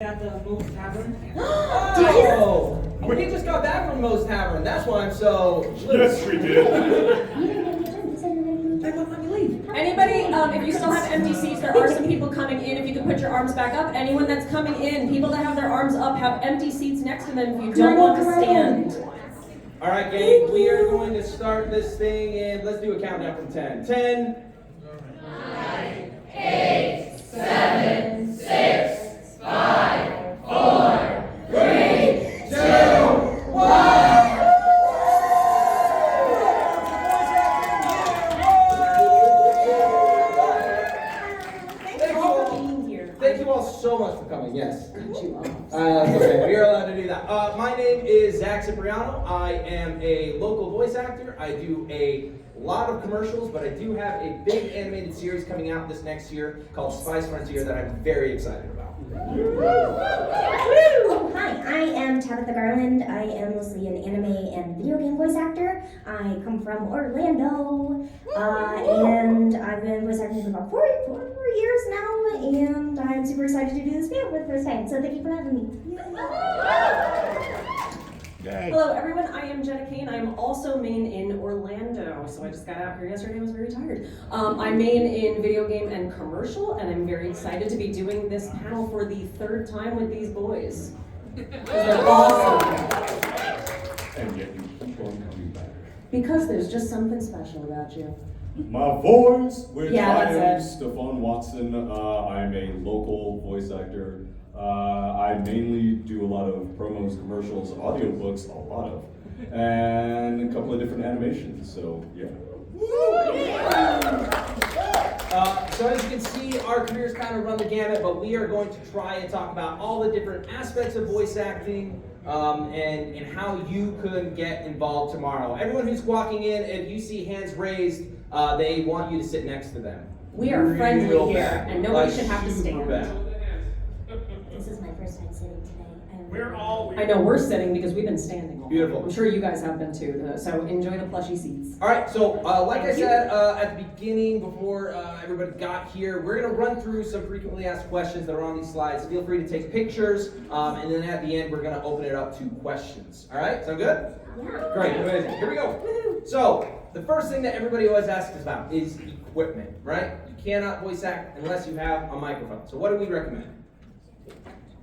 At the Moe's Tavern. Oh! We just got back from Moe's Tavern. That's why I'm so. Yes, we did. They won't let me leave. Anybody, if you still have empty seats, there are some people coming in. If you could put your arms back up. Anyone that's coming in, people that have their arms up have empty seats next to them if you don't want to stand. All right, gang, we are going to start this thing and let's do a countdown from 10. 10, 9, 8, 7, 6, 5, 4, 3, 2, 1. Thank you all so much for coming. Yes. Okay, we are allowed to do that. My name is Zach Cipriano. I am a local voice actor. I do a lot of commercials, but I do have a big animated series coming out this next year called Spice Frontier that I'm very excited about. Hi, I am Tabitha Garland. I am mostly an anime and video game voice actor. I come from Orlando, and I've been voice acting for about four years now, and I'm super excited to do this video for the first time, so thank you for having me. Hello everyone, I am Jenna Kane. I'm also main in Orlando, so I just got out here yesterday. I was very tired. I'm main in video game and commercial, and I'm very excited to be doing this panel for the third time with these boys. They're awesome. And yet you keep on coming back. Because there's just something special about you. My voice, which Yeah, I that's am it. Stefan Watson. I'm a local voice actor. I mainly do a lot of promos, commercials, audiobooks, a lot of, and a couple of different animations. So yeah. So as you can see, our careers kind of run the gamut, but we are going to try and talk about all the different aspects of voice acting and how you could get involved tomorrow. Everyone who's walking in, if you see hands raised, they want you to sit next to them. We are friendly Real here, bad. and nobody Like, should have to super stand. bad. This is my first time sitting today. I know we're sitting because we've been standing all day. Beautiful. I'm sure you guys have been too, so enjoy the plushy seats. All right, so like I said at the beginning, before everybody got here, we're going to run through some frequently asked questions that are on these slides. Feel free to take pictures, and then at the end, we're going to open it up to questions. All right, sound good? Yeah. Great, amazing. Here we go. So, the first thing that everybody always asks us about is equipment, right? You cannot voice act unless you have a microphone. So what do we recommend?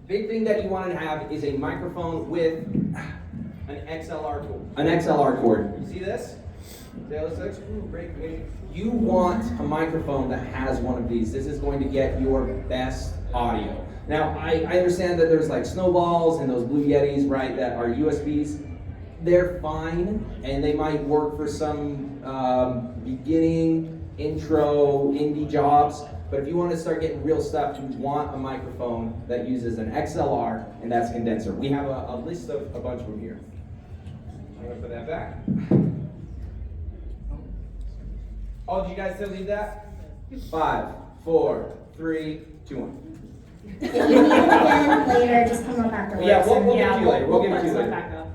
Big thing that you want to have is a microphone with an XLR cord. An XLR cord. You see this? See how this looks? Ooh, great. You want a microphone that has one of these. This is going to get your best audio. Now, I understand that there's like snowballs and those Blue Yetis, right, that are USBs. They're fine, and they might work for some beginning, intro, indie jobs. But if you want to start getting real stuff, you want a microphone that uses an XLR, and that's condenser. We have a list of a bunch of them here. I'm going to put that back. Oh, did you guys still need that? 5, 4, 3, 2, 1. If you need it again later, just come up afterwards. Yeah, we'll give it to you later. We'll give it to you put later. back up.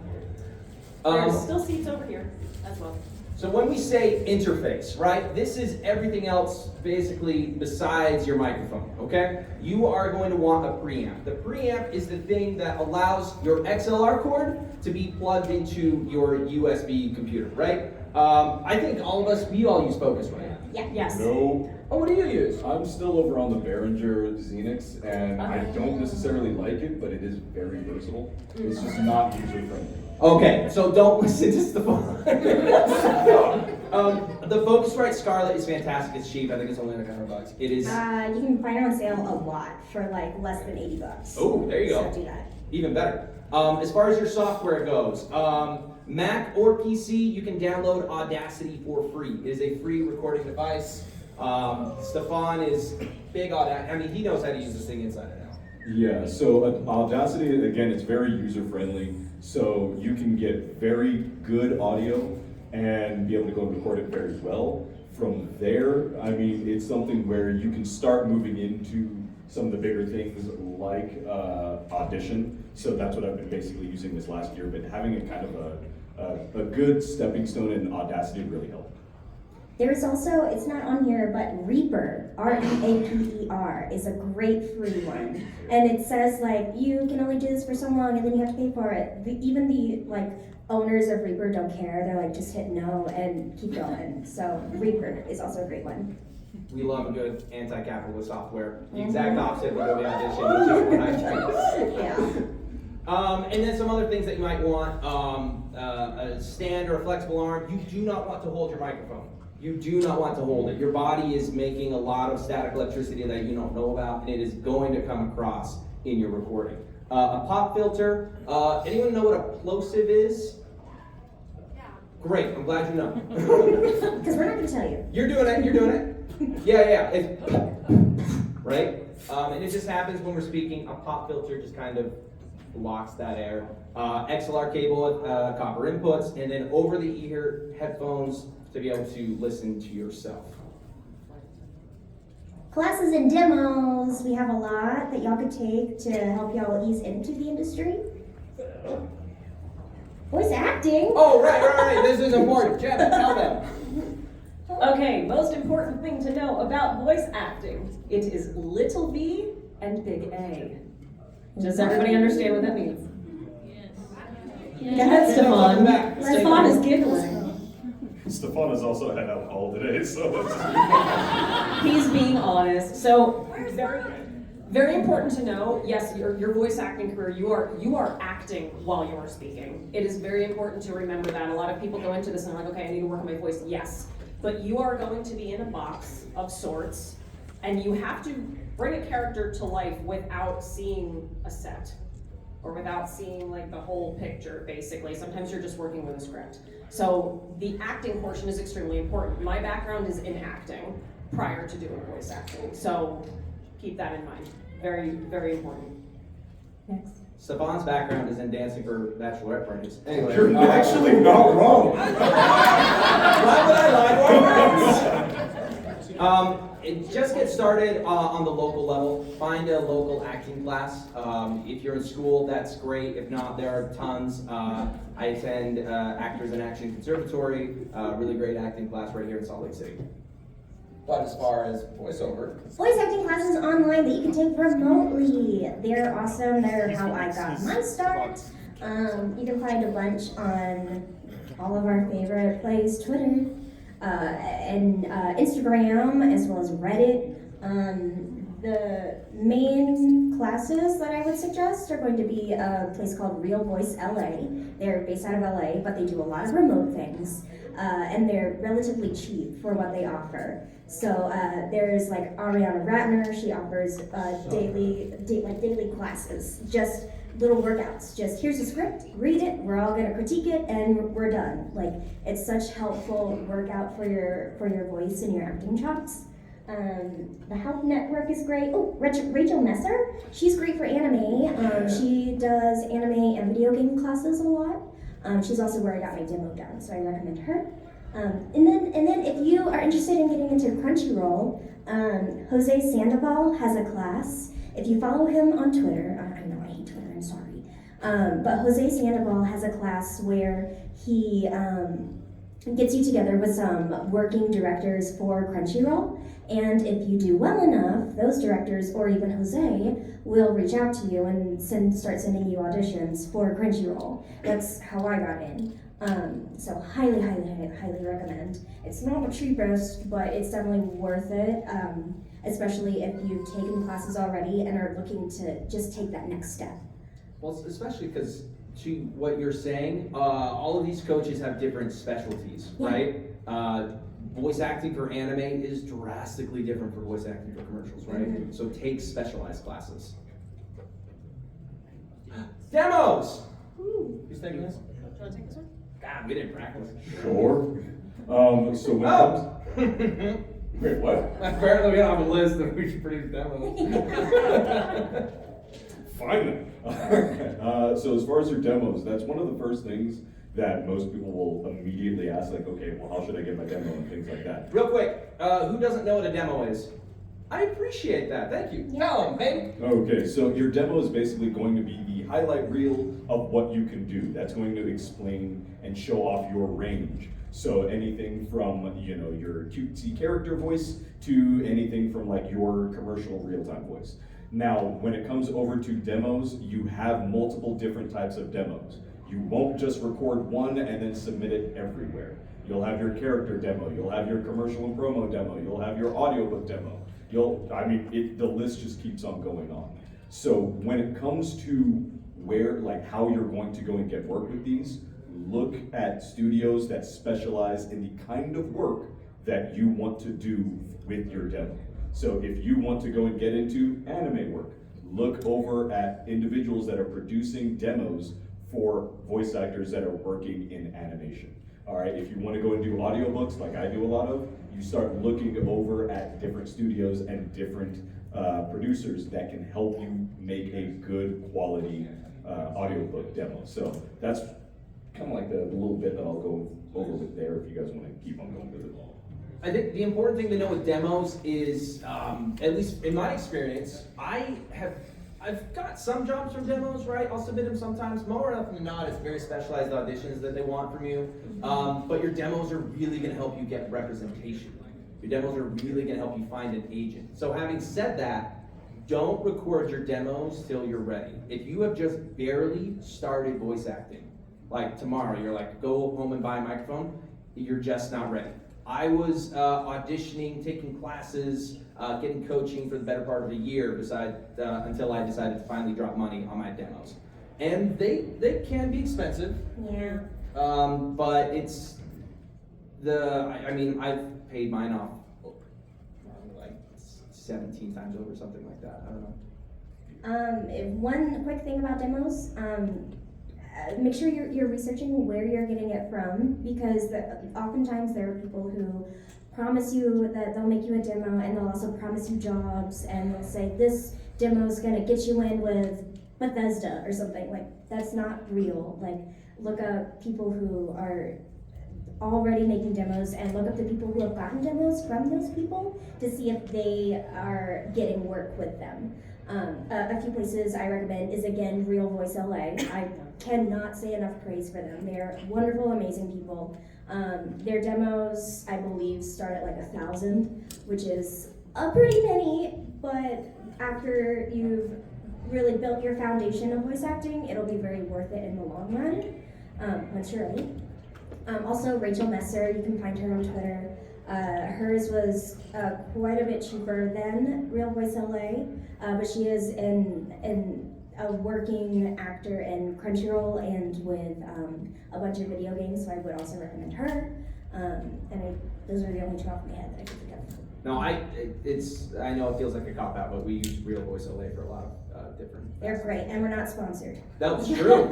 Um, There's still seats over here as well. So when we say interface, right, this is everything else basically besides your microphone, okay? You are going to want a preamp. The preamp is the thing that allows your XLR cord to be plugged into your USB computer, right? I think all of us, we all use Focusrite. Yeah. Yes. No, Oh, what do you use? I'm still over on the Behringer Xenix, and I don't necessarily like it, but it is very versatile. It's just not user friendly. Okay, so don't listen to Stefan. The Focusrite Scarlett is fantastic. It's cheap. I think it's only like $100. It is. You can find it on sale a lot for like less than $80. Oh, there you go. So do that. Even better. As far as your software goes, Mac or PC, you can download Audacity for free. It is a free recording device. Stefan is big Audacity. I mean, he knows how to use this thing inside and out. Yeah, so Audacity, again, it's very user-friendly, so you can get very good audio and be able to go and record it very well. From there, I mean, it's something where you can start moving into some of the bigger things like Audition, so that's what I've been basically using this last year, but having a kind of a good stepping stone in Audacity really helped. There's also, it's not on here, but Reaper, R-E-A-P-E-R, is a great free one. And it says like, you can only do this for so long and then you have to pay for it. Even the like owners of Reaper don't care. They're like, just hit no and keep going. So Reaper is also a great one. We love a good anti-capitalist software. The exact opposite of Adobe Audition, which is what I think. Yeah. And then some other things that you might want, a stand or a flexible arm. You do not want to hold your microphone. You do not want to hold it. Your body is making a lot of static electricity that you don't know about, and it is going to come across in your recording. A pop filter. Anyone know what a plosive is? Yeah. Great, I'm glad you know. Because we're not going to tell you. You're doing it. Yeah. It's right? And it just happens when we're speaking. A pop filter just kind of blocks that air. XLR cable with copper inputs, and then over the ear headphones to be able to listen to yourself. Classes and demos, we have a lot that y'all could take to help y'all ease into the industry. Voice acting. Oh, right. This is important. Jenna, tell them. Okay, most important thing to know about voice acting. It is little v and big A. Does everybody understand what that means? Yes. Go ahead, Stefan. Stefan is giggling. Stefan has also had alcohol today, so He's being honest. So very important to know, yes, your voice acting career, you are acting while you are speaking. It is very important to remember that. A lot of people go into this and are like, okay, I need to work on my voice. Yes, but you are going to be in a box of sorts, and you have to bring a character to life without seeing a set, or without seeing like the whole picture, basically. Sometimes you're just working with a script. So the acting portion is extremely important. My background is in acting prior to doing voice acting. So keep that in mind. Very, very important. Next. Stefan's background is in dancing for bachelorette parties. Anyway, you're actually not wrong. Why would I lie to our friends? Just get started on the local level. Find a local acting class. If you're in school, that's great. If not, there are tons. I attend Actors in Action Conservatory, really great acting class right here in Salt Lake City. But as far as voiceover, Voice acting classes online that you can take remotely. They're awesome. They're how I got my start. You can find a bunch on all of our favorite places, Twitter, and Instagram, as well as Reddit. The main classes that I would suggest are going to be a place called Real Voice LA. They're based out of LA, but they do a lot of remote things, and they're relatively cheap for what they offer. So there's like Ariana Ratner. She offers daily classes, just little workouts. Just here's a script, read it. We're all gonna critique it, and we're done. Like it's such helpful workout for your voice and your acting chops. The Health Network is great. Oh, Rachel Messer, she's great for anime. She does anime and video game classes a lot. She's also where I got my demo done, so I recommend her. And then if you are interested in getting into Crunchyroll, Jose Sandoval has a class. If you follow him on Twitter, I know I hate Twitter, I'm sorry. But Jose Sandoval has a class where he gets you together with some working directors for Crunchyroll. And if you do well enough, those directors, or even Jose, will reach out to you and start sending you auditions for Crunchyroll. That's how I got in. So highly recommend. It's not the cheapest, but it's definitely worth it, especially if you've taken classes already and are looking to just take that next step. well, especially because to what you're saying, all of these coaches have different specialties, right? Voice acting for anime is drastically different from voice acting for commercials, right? Mm-hmm. So take specialized classes. Demos! Who's taking this? Do you want to take this one? God, we didn't practice. Sure. So when it comes, wait, what? Apparently we don't have a list of who should produce demos. Fine then. So as far as your demos, that's one of the first things that most people will immediately ask, like, okay, well, how should I get my demo and things like that. Real quick, who doesn't know what a demo is? I appreciate that, thank you. Tell them, baby. Okay, so your demo is basically going to be the highlight reel of what you can do. That's going to explain and show off your range. So anything from, you know, your cutesy character voice to anything from like your commercial real-time voice. Now, when it comes over to demos, you have multiple different types of demos. You won't just record one and then submit it everywhere. You'll have your character demo, you'll have your commercial and promo demo, you'll have your audiobook demo. The list just keeps on going on. So when it comes to where, like how you're going to go and get work with these, look at studios that specialize in the kind of work that you want to do with your demo. So if you want to go and get into anime work, look over at individuals that are producing demos for voice actors that are working in animation. All right, if you want to go and do audiobooks like I do a lot of, you start looking over at different studios and different producers that can help you make a good quality audiobook demo. So that's kind of like the little bit that I'll go over with there if you guys want to keep on going with it. I think the important thing to know with demos is, at least in my experience, I've got some jobs from demos, right? I'll submit them sometimes. More often than not, it's very specialized auditions that they want from you. But your demos are really going to help you get representation. Your demos are really going to help you find an agent. So having said that, don't record your demos till you're ready. If you have just barely started voice acting, like tomorrow, you're like, go home and buy a microphone, you're just not ready. I was auditioning, taking classes, getting coaching for the better part of a year until I decided to finally drop money on my demos. And they can be expensive. Yeah. But it's I've paid mine off like 17 times over, something like that. I don't know. One quick thing about demos, make sure you're researching where you're getting it from, because oftentimes there are people who promise you that they'll make you a demo, and they'll also promise you jobs, and they'll say this demo is going to get you in with Bethesda or something. Like, that's not real. Like, look up people who are already making demos, and look up the people who have gotten demos from those people to see if they are getting work with them. A few places I recommend is, again, Real Voice LA. I cannot say enough praise for them. They're wonderful, amazing people. Their demos, I believe, start at like 1,000, which is a pretty penny, but after you've really built your foundation of voice acting, it'll be very worth it in the long run, once you're ready. Also, Rachel Messer, you can find her on Twitter. Hers was quite a bit cheaper than Real Voice LA, but she is a working actor in Crunchyroll and with a bunch of video games, so I would also recommend her. Those are the only two off my head that I can think of. No, I know it feels like a cop-out, but we use Real Voice LA for a lot of different. They're great, and we're not sponsored. That was true.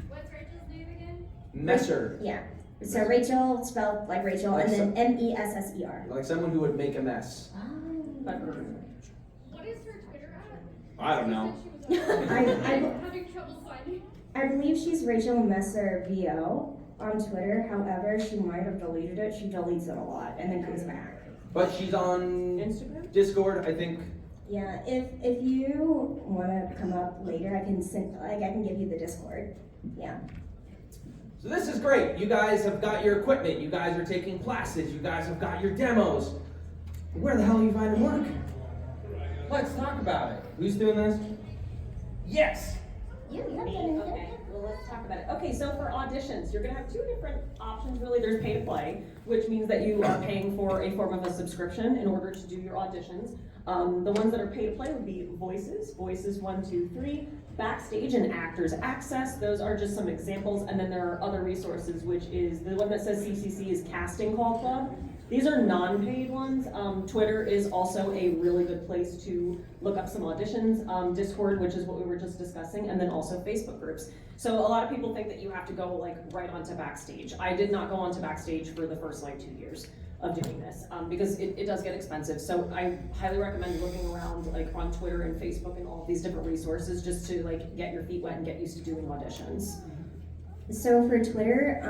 What's Rachel's name again? Messer. Yeah. So Rachel, spelled like Rachel, and then Messer. Like someone who would make a mess. What is her Twitter at? I don't know. I'm having trouble finding. I believe she's Rachel Messer VO on Twitter. However, she might have deleted it. She deletes it a lot and then comes back. But she's on Instagram? Discord, I think. Yeah, if you want to come up later, I can give you the Discord. Yeah. So this is great. You guys have got your equipment. You guys are taking classes. You guys have got your demos. Where the hell are you finding work? Let's talk about it. Who's doing this? Yes. Okay, well, let's talk about it. Okay, so for auditions, you're gonna have two different options, really. There's pay to play, which means that you are paying for a form of a subscription in order to do your auditions. The ones that are pay to play would be Voices 1, 2, 3, Backstage, and Actors Access. Those are just some examples, and then there are other resources, which is the one that says CCC is Casting Call Club. These are non-paid ones. Twitter is also a really good place to look up some auditions. Discord, which is what we were just discussing, and then also Facebook groups. So a lot of people think that you have to go like right onto Backstage. I did not go onto Backstage for the first like 2 years of doing this because it does get expensive. So I highly recommend looking around like on Twitter and Facebook and all of these different resources just to like get your feet wet and get used to doing auditions. So for Twitter,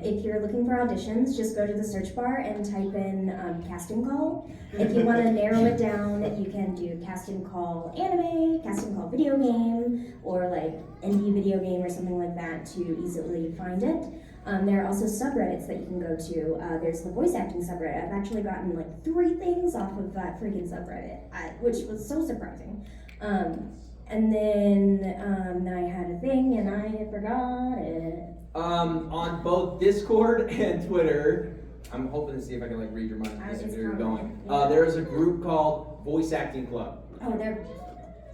if you're looking for auditions, just go to the search bar and type in casting call. If you want to narrow it down, you can do casting call anime, casting call video game, or like indie video game or something like that to easily find it. There are also subreddits that you can go to. There's the voice acting subreddit. I've actually gotten like 3 things off of that freaking subreddit, which was so surprising. And then I had a thing and I forgot it. On both Discord and Twitter, I'm hoping to see if I can like read your mind. Where you're going. There is a group called Voice Acting Club. Oh, they're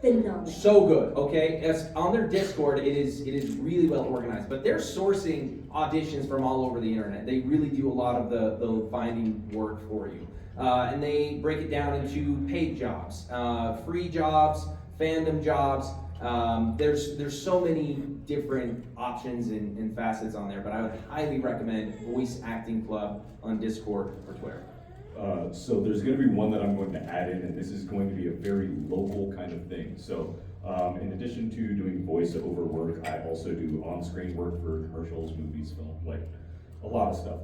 phenomenal. So good, okay? As on their Discord, it is really well organized, but they're sourcing auditions from all over the internet. They really do a lot of the finding work for you. And they break it down into paid jobs, free jobs, fandom jobs. There's so many different options and facets on there, but I would highly recommend Voice Acting Club on Discord or Twitter. So there's going to be one that I'm going to add in, and this is going to be a very local kind of thing. So in addition to doing voiceover work, I also do on-screen work for commercials, movies, film, like a lot of stuff.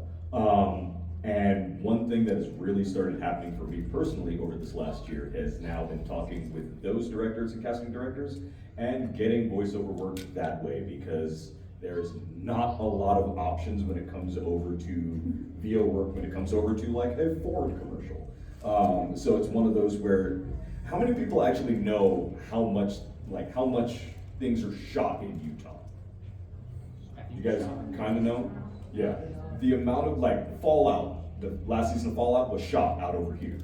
And one thing that has really started happening for me personally over this last year has now been talking with those directors and casting directors and getting voiceover work that way, because there's not a lot of options when it comes over to VO work, when it comes over to like a Ford commercial. So it's one of those where, how many people actually know how much things are shot in Utah? You guys kind of know? Yeah. The amount of like Fallout, the last season of Fallout was shot out over here.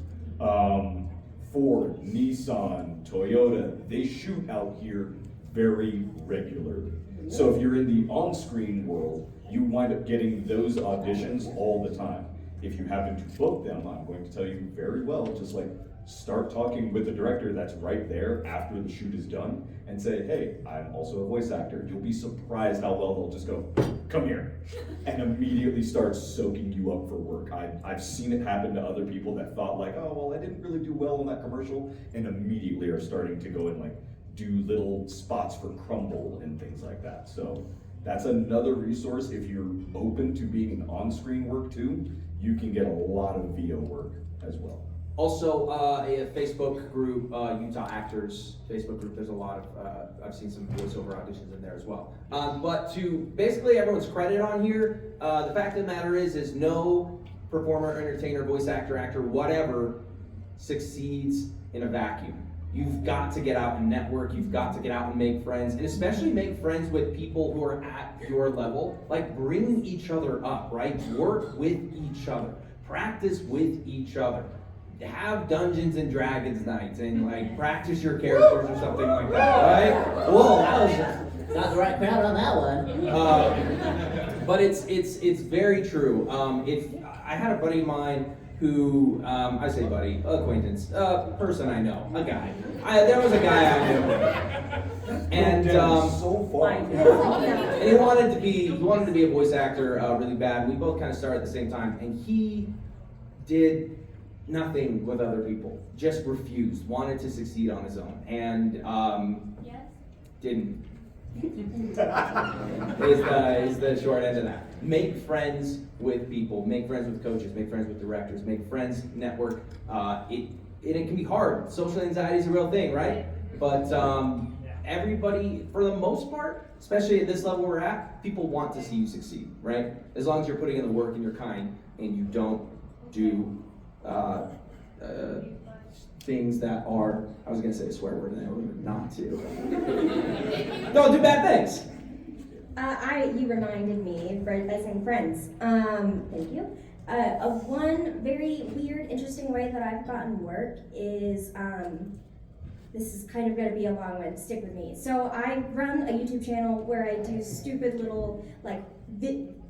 Ford, Nissan, Toyota, they shoot out here very regularly. So if you're in the on-screen world, you wind up getting those auditions all the time. If you happen to book them, I'm going to tell you very well, just like start talking with the director that's right there after the shoot is done and say, hey, I'm also a voice actor. You'll be surprised how well they'll just go, come here, and immediately start soaking you up for work. I've seen it happen to other people that thought like, oh, well, I didn't really do well in that commercial, and immediately are starting to go and like do little spots for Crumble and things like that. So that's another resource. If you're open to being an on-screen work too, you can get a lot of VO work as well. Also, a Facebook group, Utah Actors Facebook group. There's a lot of, I've seen some voiceover auditions in there as well. But to basically everyone's credit on here, the fact of the matter is no performer, entertainer, voice actor, whatever, succeeds in a vacuum. You've got to get out and network, you've got to get out and make friends, and especially make friends with people who are at your level. Like, bring each other up, right? Work with each other, practice with each other. Have Dungeons and Dragons nights and like practice your characters or something like that, right? Whoa, that was got the right crowd on that one. But it's very true. If I had a buddy of mine who I say buddy, acquaintance, person I know, a guy. There was a guy I knew, and so far. and he wanted to be a voice actor really bad. We both kind of started at the same time, and he did nothing with other people, just refused, wanted to succeed on his own, and didn't. is the short end of that. Make friends with people, make friends with coaches, make friends with directors, make friends, network. It can be hard. Social anxiety is a real thing, right? But everybody, for the most part, especially at this level we're at, people want to see you succeed, right? As long as you're putting in the work and you're kind and you don't do things that are, I was going to say a swear word and I remember not to. Don't do bad things. You reminded me by saying friends. Thank you. Of one very weird, interesting way that I've gotten work is, this is kind of going to be a long one, stick with me. So I run a YouTube channel where I do stupid little, like,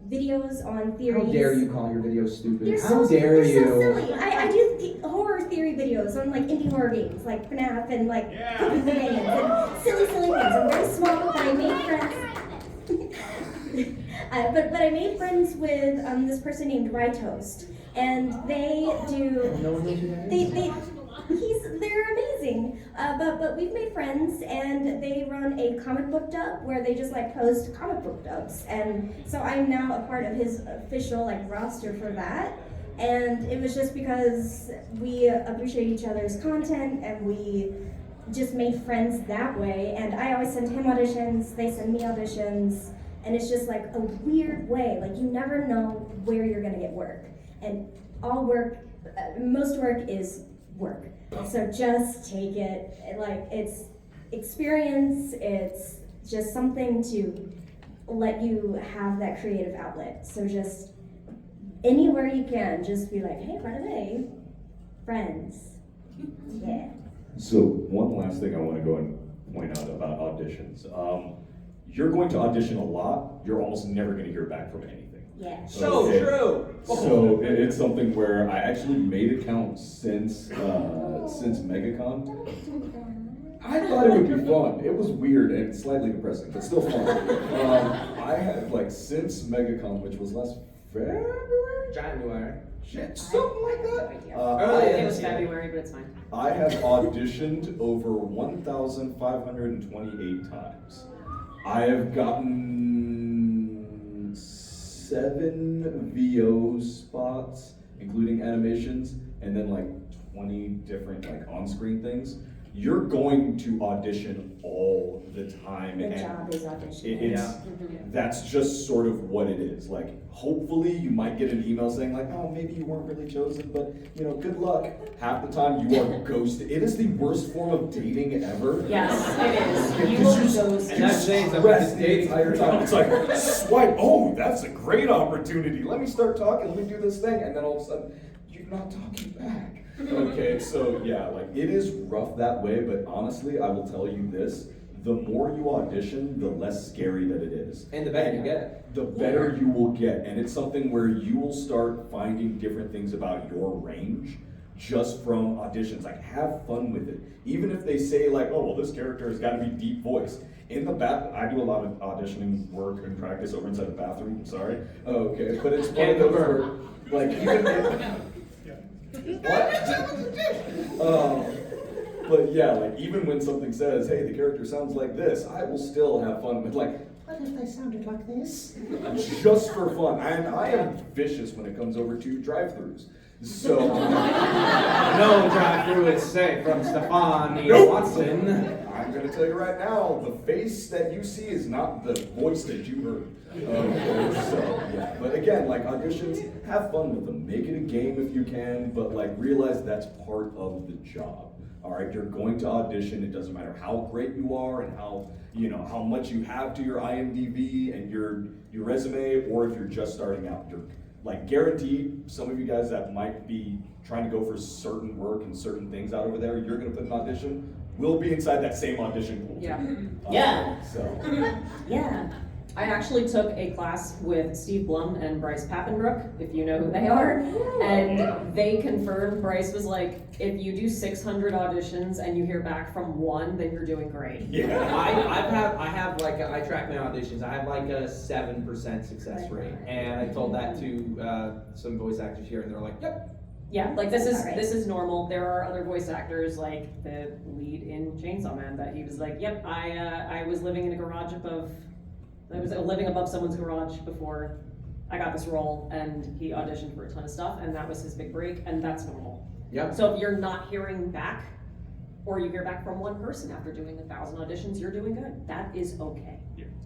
videos on theories. How dare you call your videos stupid? They're How dare you? so silly. I do horror theory videos on like indie horror games, like FNAF and like Puppet Companions and silly things. I'm very small, but I made friends. but I made friends with this person named Rytoast, and they do. No one knows who that is? They're amazing. amazing. But we've made friends, and they run a comic book dub where they just like post comic book dubs, and so I'm now a part of his official like roster for that. And it was just because we appreciate each other's content, and we just made friends that way. And I always send him auditions, they send me auditions, and it's just like a weird way. Like you never know where you're gonna get work, and all work, most work is work. So just take it. Like it's experience. It's just something to let you have that creative outlet. So just anywhere you can, just be like, hey, by the way, friends. Yeah. So one last thing I want to go and point out about auditions. You're going to audition a lot. You're almost never going to hear back from anything. Yeah. So Okay. true. So it's something where I actually made a count since MegaCon. I thought it would be fun. It was weird and slightly depressing, but still fun. I had like since MegaCon, which was last February, January. shit, something like that. Early It in was this year. February, but it's fine. I have auditioned over 1,528 times. I have gotten 7 VO spots, including animations, and then like 20 different like on-screen things. You're going to audition all the time. The and job is auditioning. it's that's just sort of what it is. Like, hopefully you might get an email saying like, oh, maybe you weren't really chosen, but you know, good luck. Half the time you are ghosted. It is the worst form of dating ever. Yes, it is. You Because will be you're- ghosted. And that's saying the Stressed best the dating entire time. It's like, swipe, oh, that's a great opportunity. Let me start talking, let me do this thing, and then all of a sudden, you're not talking back. Okay, so yeah, like it is rough that way, but honestly, I will tell you this, the more you audition, the less scary that it is. And the better you get. The better you will get, and it's something where you will start finding different things about your range just from auditions. Like, have fun with it. Even if they say like, oh, well, this character has got to be deep voice. In the bath, I do a lot of auditioning work and practice over inside the bathroom. I'm sorry. Okay, but it's one of those where, like, even what? But yeah, like even when something says, hey, the character sounds like this, I will still have fun with like, what if they sounded like this? Just for fun. And I am vicious when it comes over to drive-thrus. So No drive-through is safe from Stefani Nope. Watson. I'm gonna tell you right now, the face that you see is not the voice that you heard. Okay, so yeah. But again, like auditions, have fun with them. Make it a game if you can, but like realize that's part of the job. All right, you're going to audition. It doesn't matter how great you are and how much you have to your IMDb and your resume, or if you're just starting out. You're like guaranteed. Some of you guys that might be trying to go for certain work and certain things out over there, you're gonna put an audition. We'll be inside that same audition pool. Yeah. Yeah. So. Yeah. I actually took a class with Steve Blum and Bryce Pappenbrook, if you know who they are, and they confirmed, Bryce was like, if you do 600 auditions and you hear back from 1, then you're doing great. Yeah. I track my auditions. I have like a 7% success rate, and I told that to some voice actors here, and they're like, "Yep." Yeah, like this Alright. is normal. There are other voice actors, like the lead in Chainsaw Man, that he was like, "Yep, I was living in a garage above. I was living above someone's garage before I got this role," and he auditioned for a ton of stuff, and that was his big break, and that's normal. Yep. So if you're not hearing back, or you hear back from one person after doing 1,000 auditions, you're doing good. That is okay.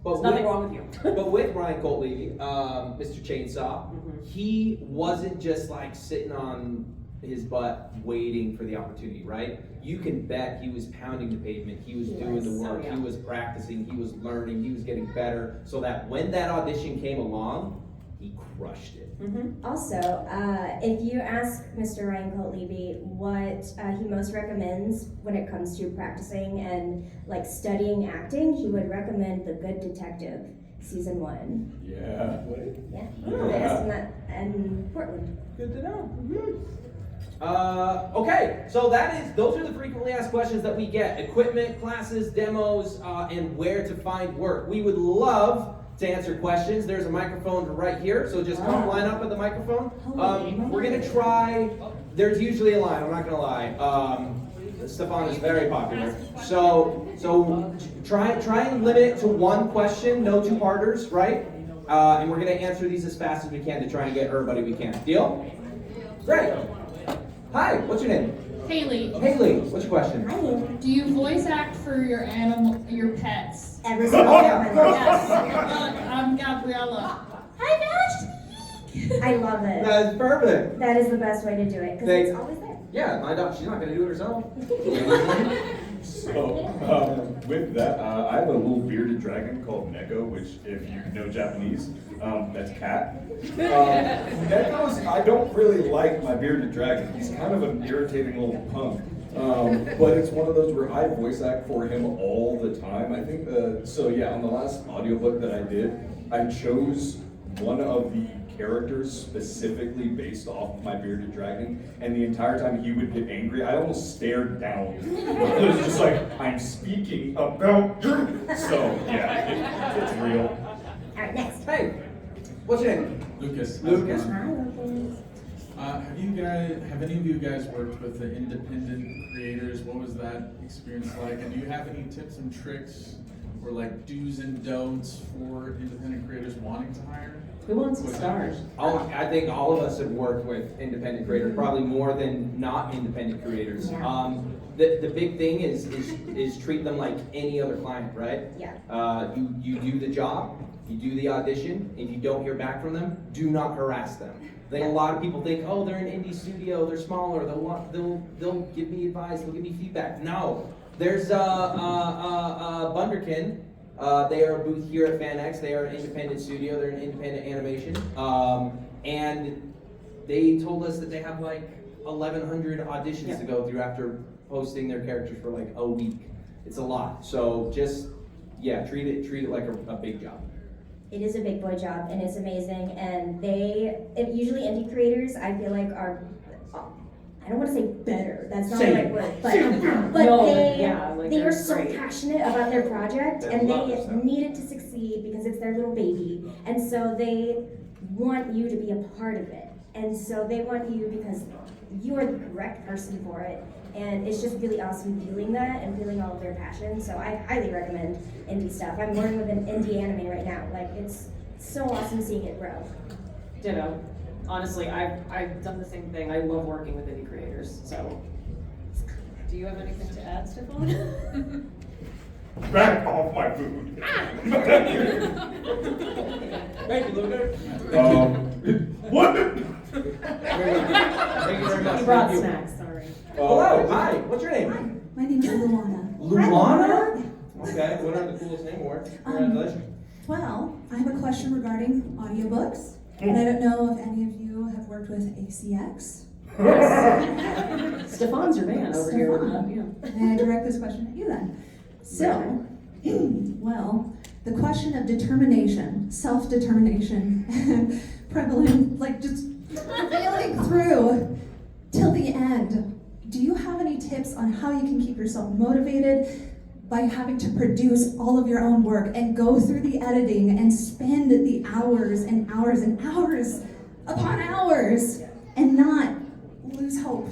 There's nothing wrong with you. But with Ryan Colt Levy, Mr. Chainsaw, he wasn't just like sitting on his butt waiting for the opportunity, right? You can bet he was pounding the pavement, he was doing the work, Oh, yeah. he was practicing, he was learning, he was getting better, so that when that audition came along, he crushed it. Also, if you ask Mr. Ryan Colt Levy what he most recommends when it comes to practicing and like studying acting, he would recommend The Good Detective season 1. Yeah. Yeah, Yeah. and Portland. Good to know. Okay, so those are the frequently asked questions that we get. Equipment, classes, demos, and where to find work. We would love to answer questions. There's a microphone right here, so just come line up at the microphone. We're gonna try, there's usually a line, I'm not gonna lie. Stefan is very popular. So try and limit it to one question, no two-parters, right? And we're gonna answer these as fast as we can to try and get everybody we can. Deal? Great. Hi, what's your name? Haley, Haley, what's your question? Hi, Haley. do you voice act for your pets? Every single one of my Yes. I'm Gabriella. Hi, Vash. I love it. That's perfect. That is the best way to do it because Thank- it's always there. Yeah, my dog, she's not gonna do it herself. So, with that, I have a little bearded dragon called Neko, which, if you know Japanese, that's cat. Neko's, I don't really like my bearded dragon. He's kind of an irritating little punk. But it's one of those where I voice act for him all the time. I think, so yeah, on the last audiobook that I did, I chose one of the characters specifically based off of my bearded dragon, and the entire time he would get angry, I almost stared down. It was just like, I'm speaking about you. So yeah, it's real. All right, next. Hey, what's your name? Lucas. Lucas. Hi, Lucas. Have any of you guys worked with the independent creators? What was that experience like? And do you have any tips and tricks or like do's and don'ts for independent creators wanting to hire? Who wants to start? I think all of us have worked with independent creators, probably more than not independent creators. Yeah. The big thing is treat them like any other client, right? Yeah. You do the job, you do the audition. If you don't hear back from them, do not harass them. I think a lot of people think, oh, they're an indie studio, they're smaller, they'll give me advice, they'll give me feedback. No, there's Bunderkin. They are a booth here at FanX. They are an independent studio. They're an independent animation. And they told us that they have like 1,100 auditions to go through after posting their characters for like a week. It's a lot. So just, yeah, treat it like a big job. It is a big boy job and it's amazing. And usually indie creators, I feel like are, I don't want to say better, that's not the right word, but No, they, yeah, like they they're are so great. passionate about their project They and love they their stuff. need it to succeed because it's their little baby. And so they want you to be a part of it. And so they want you because you are the correct person for it. And it's just really awesome feeling that and feeling all of their passion. So I highly recommend indie stuff. I'm working with an indie anime right now. Like, it's so awesome seeing it grow. Ditto. Honestly, I've done the same thing. I love working with indie creators. So, do you have anything to add, Stefan? Back off my food. Thank you, Luca. What? Thank you very much. He brought Thank you. snacks. Sorry. Hello, hi, what's your name? My name is Luana. Luana? Okay, what are the coolest name awards? Congratulations. Well, I have a question regarding audiobooks, and I don't know if any of you have worked with ACX. Stefan's your man over here. Stefan. May I direct this question at you then? So, well, the question of determination, self-determination, prevalent, like just feeling through till the end. Do you have any tips on how you can keep yourself motivated by having to produce all of your own work and go through the editing and spend the hours and hours and hours upon hours and not lose hope?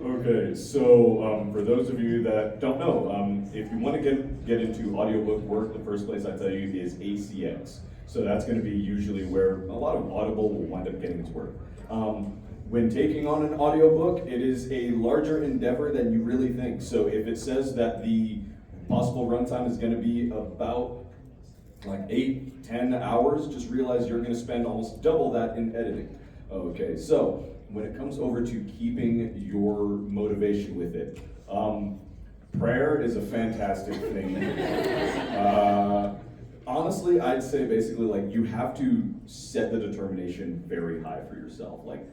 Okay, so for those of you that don't know, if you want to get into audiobook work, the first place I tell you is ACX. So that's going to be usually where a lot of Audible will wind up getting its work. When taking on an audiobook, it is a larger endeavor than you really think. So if it says that the possible runtime is going to be about like 8-10 hours, just realize you're going to spend almost double that in editing. Okay, so when it comes over to keeping your motivation with it, prayer is a fantastic thing. Honestly, I'd say basically like you have to set the determination very high for yourself. Like,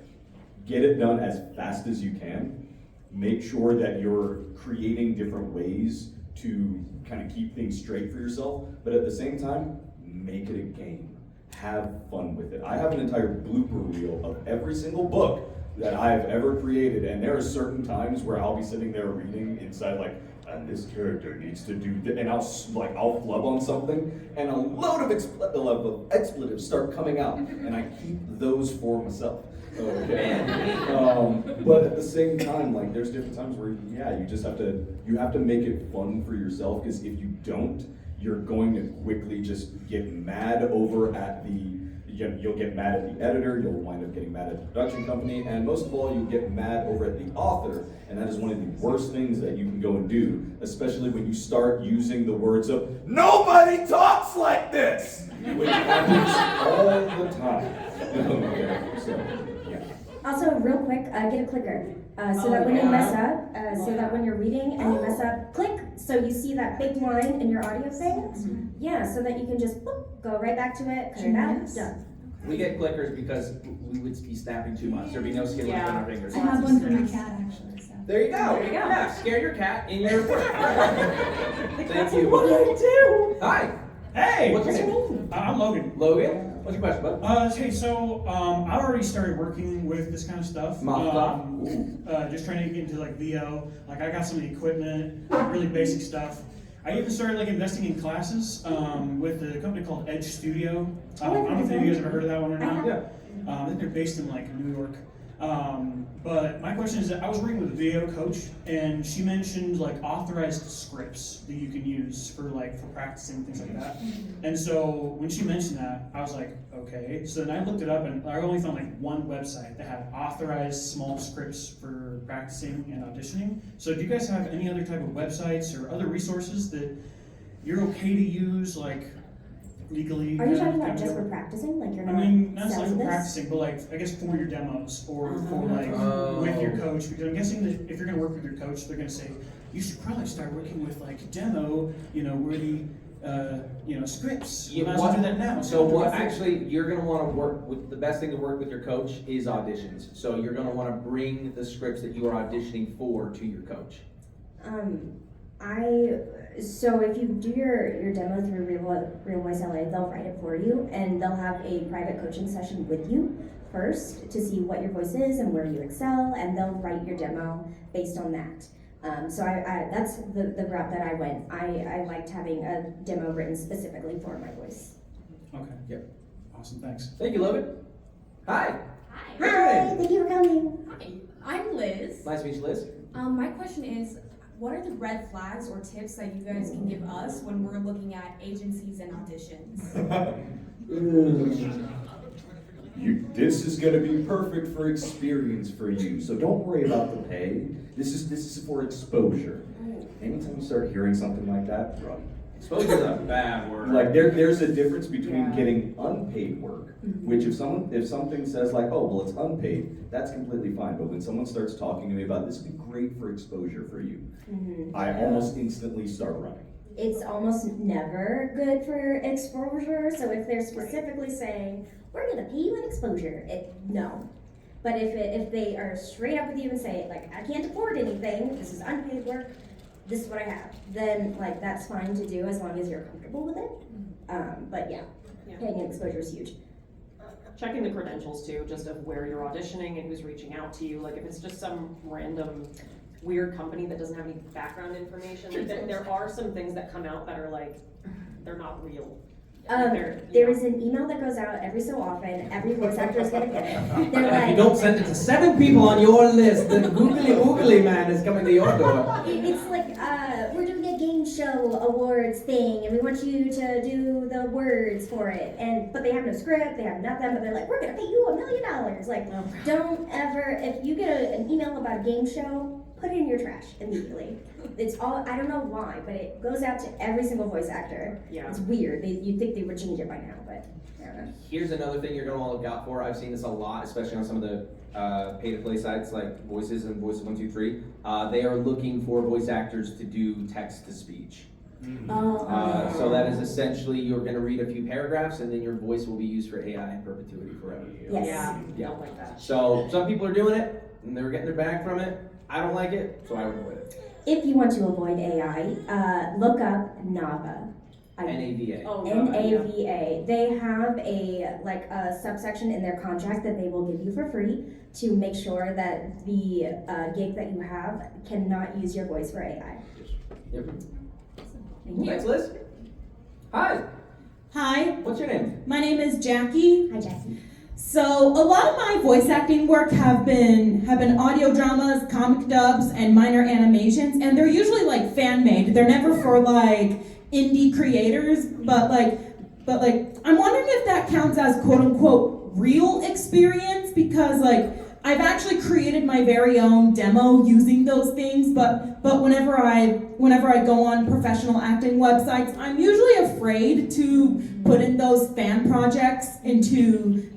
get it done as fast as you can. Make sure that you're creating different ways to kind of keep things straight for yourself, but at the same time, make it a game. Have fun with it. I have an entire blooper reel of every single book that I've ever created, and there are certain times where I'll be sitting there reading inside like and this character needs to do this, and I'll flub on something, and a load of expletives start coming out, and I keep those for myself. Okay. But at the same time, like there's different times where you just have to make it fun for yourself, because if you don't, you're going to quickly just get mad over at you'll get mad at the editor, you'll wind up getting mad at the production company, and most of all, you'll get mad over at the author, and that is one of the worst things that you can go and do, especially when you start using the words of, "Nobody talks like this!" which happens all the time. Okay, so, yeah. Also, real quick, get a clicker. So that when you mess up, so that when you're reading and you mess up, click, so you see that big line in your audio thing. Yeah, so that you can just boop, go right back to it, cut it out, done. We get clickers because we would be snapping too much. There'd be no skin left on our fingers. I have one for my cat actually. So. There you go. There you go. Yeah, scare your cat in your Thank you. What do I do? Hi. Hey! What's your What's your name? name? I'm Logan. Logan. What's your question, bud? Hey, so I've already started working with this kind of stuff. Just trying to get into like VO. Like I got some of the equipment, really basic stuff. I even started like investing in classes with a company called Edge Studio. I don't know if any of you guys ever heard of that one or not. Yeah. I think they're based in like New York. But my question is that I was working with a video coach, and she mentioned like authorized scripts that you can use for practicing things like that. And so when she mentioned that, I was like, okay. So then I looked it up, and I only found like one website that had authorized small scripts for practicing and auditioning. So do you guys have any other type of websites or other resources that you're okay to use, like legally? Are you talking about just for practicing? Like you're not not like selling for this? practicing, but like I guess for your demos or for like with your coach. Because I'm guessing that if you're gonna work with your coach, they're gonna say you should probably start working with like demo, worthy, scripts. You might as well do that now. So what actually you're gonna want to work with, the best thing to work with your coach is auditions. So you're gonna want to bring the scripts that you are auditioning for to your coach. So if you do your demo through Real Voice LA, they'll write it for you, and they'll have a private coaching session with you first to see what your voice is and where you excel, and they'll write your demo based on that. So I that's the route that I went. I liked having a demo written specifically for my voice. Okay. Yep. Awesome. Thanks. Thank you, Logan. Hi. Hi. What's your Hi, name? thank you for coming. Hi. I'm Liz. Nice to meet you, Liz. My question is, what are the red flags or tips that you guys can give us when we're looking at agencies and auditions? This is going to be perfect for experience for you, so don't worry about the pay. This is for exposure. Anytime you start hearing something like that, run. Exposure is a bad word. Like there's a difference between getting unpaid work, which if something says like, oh well, it's unpaid, that's completely fine. But when someone starts talking to me about this would be great for exposure for you, I almost instantly start running. It's almost never good for exposure. So if they're specifically saying we're gonna pay you in exposure, no. But if they are straight up with you and say like I can't afford anything, this is unpaid work, this is what I have, then like that's fine to do as long as you're comfortable with it. But yeah, paying in exposure is huge. Checking the credentials too, just of where you're auditioning and who's reaching out to you. Like if it's just some random weird company that doesn't have any background information, there are some things that come out that are like, they're not real. There is an email that goes out every so often. Every voice actor is gonna get it. They're If like, you don't send it to 7 people on your list, the googly man is coming to your door. It's like, we're doing a game show awards thing, and we want you to do the words for it. But they have no script, they have nothing, but they're like, we're gonna pay you $1 million. Like, don't ever, if you get an email about a game show, put it in your trash immediately. It's all, I don't know why, but it goes out to every single voice actor. Yeah. It's weird. You'd think they would change it by now, but I don't know. Here's another thing you're going to want to look out for. I've seen this a lot, especially on some of the pay-to-play sites like Voices and Voices 123. They are looking for voice actors to do text-to-speech. So that is essentially you're going to read a few paragraphs and then your voice will be used for AI in perpetuity forever. Yes. Yeah, don't like that. So some people are doing it and they're getting their bag from it. I don't like it, so I would avoid it. If you want to avoid AI, look up NAVA. NAVA. Oh, NAVA. They have a subsection in their contract that they will give you for free to make sure that the gig that you have cannot use your voice for AI. Yep. Thank you. Thanks, Liz. Hi. Hi, What's your name? my name is Jackie. Hi, Jackie. So a lot of my voice acting work have been audio dramas, comic dubs, and minor animations, and they're usually like fan made. They're never for like indie creators, but I'm wondering if that counts as quote unquote real experience, because like I've actually created my very own demo using those things, but whenever I go on professional acting websites, I'm usually afraid to put in those fan projects into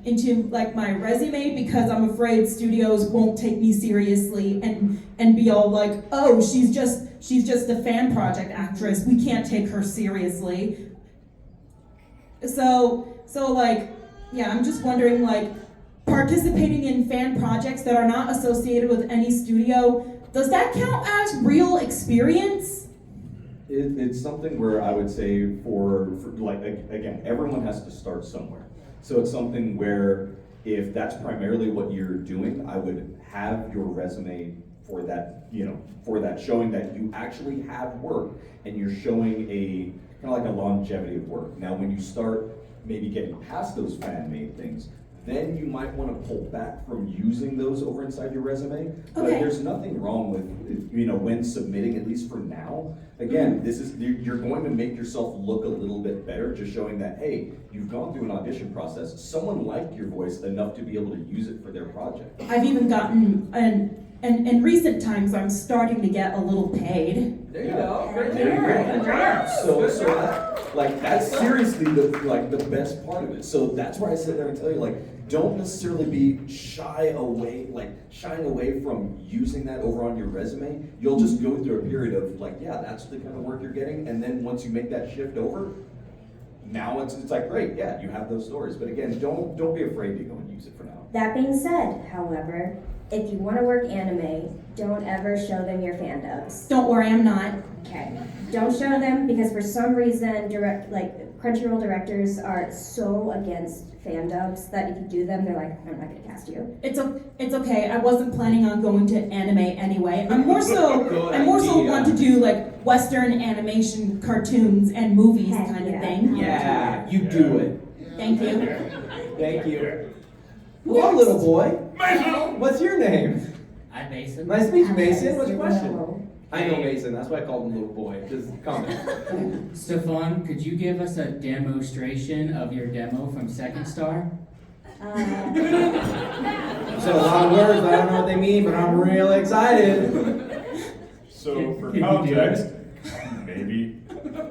like my resume, because I'm afraid studios won't take me seriously and be all like, oh, she's just a fan project actress, we can't take her seriously. So like, yeah, I'm just wondering, like, participating in fan projects that are not associated with any studio, does that count as real experience? It's something where I would say for like, again, everyone has to start somewhere. So it's something where if that's primarily what you're doing, I would have your resume for that, for that, showing that you actually have work and you're showing a kind of like a longevity of work. Now, when you start maybe getting past those fan-made things, then you might want to pull back from using those over inside your resume. But Okay. there's nothing wrong with, when submitting, at least for now. Again, you're going to make yourself look a little bit better, just showing that, hey, you've gone through an audition process. Someone liked your voice enough to be able to use it for their project. I've even gotten, and in recent times, I'm starting to get a little paid. There you go. Great. That's seriously the best part of it. So that's where I sit there and tell you, don't necessarily be shying away from using that over on your resume. You'll just go through a period of that's the kind of work you're getting, and then once you make that shift over, now it's like great, yeah, you have those stories. But again, don't be afraid to go and use it for now. That being said, however, if you want to work anime, don't ever show them your fan dubs. Don't worry, I'm not. Okay. Don't show them, because for some reason, Crunchyroll directors are so against fan dubs that if you do them, they're like, I'm not going to cast you. It's okay. I wasn't planning on going to anime anyway. I'm more so want to do like Western animation cartoons and movies Heck kind yeah. of thing. Yeah, you do it. Thank you. Thank you. Hello, little boy. What's your name? I'm Mason. Nice to meet you, Mason. What's your question? Hello. I know Mason. That's why I called him little boy. Just comment. Stefan, could you give us a demonstration of your demo from Second Star? You said a lot of words. I don't know what they mean, but I'm real excited. So for Can you do context, maybe.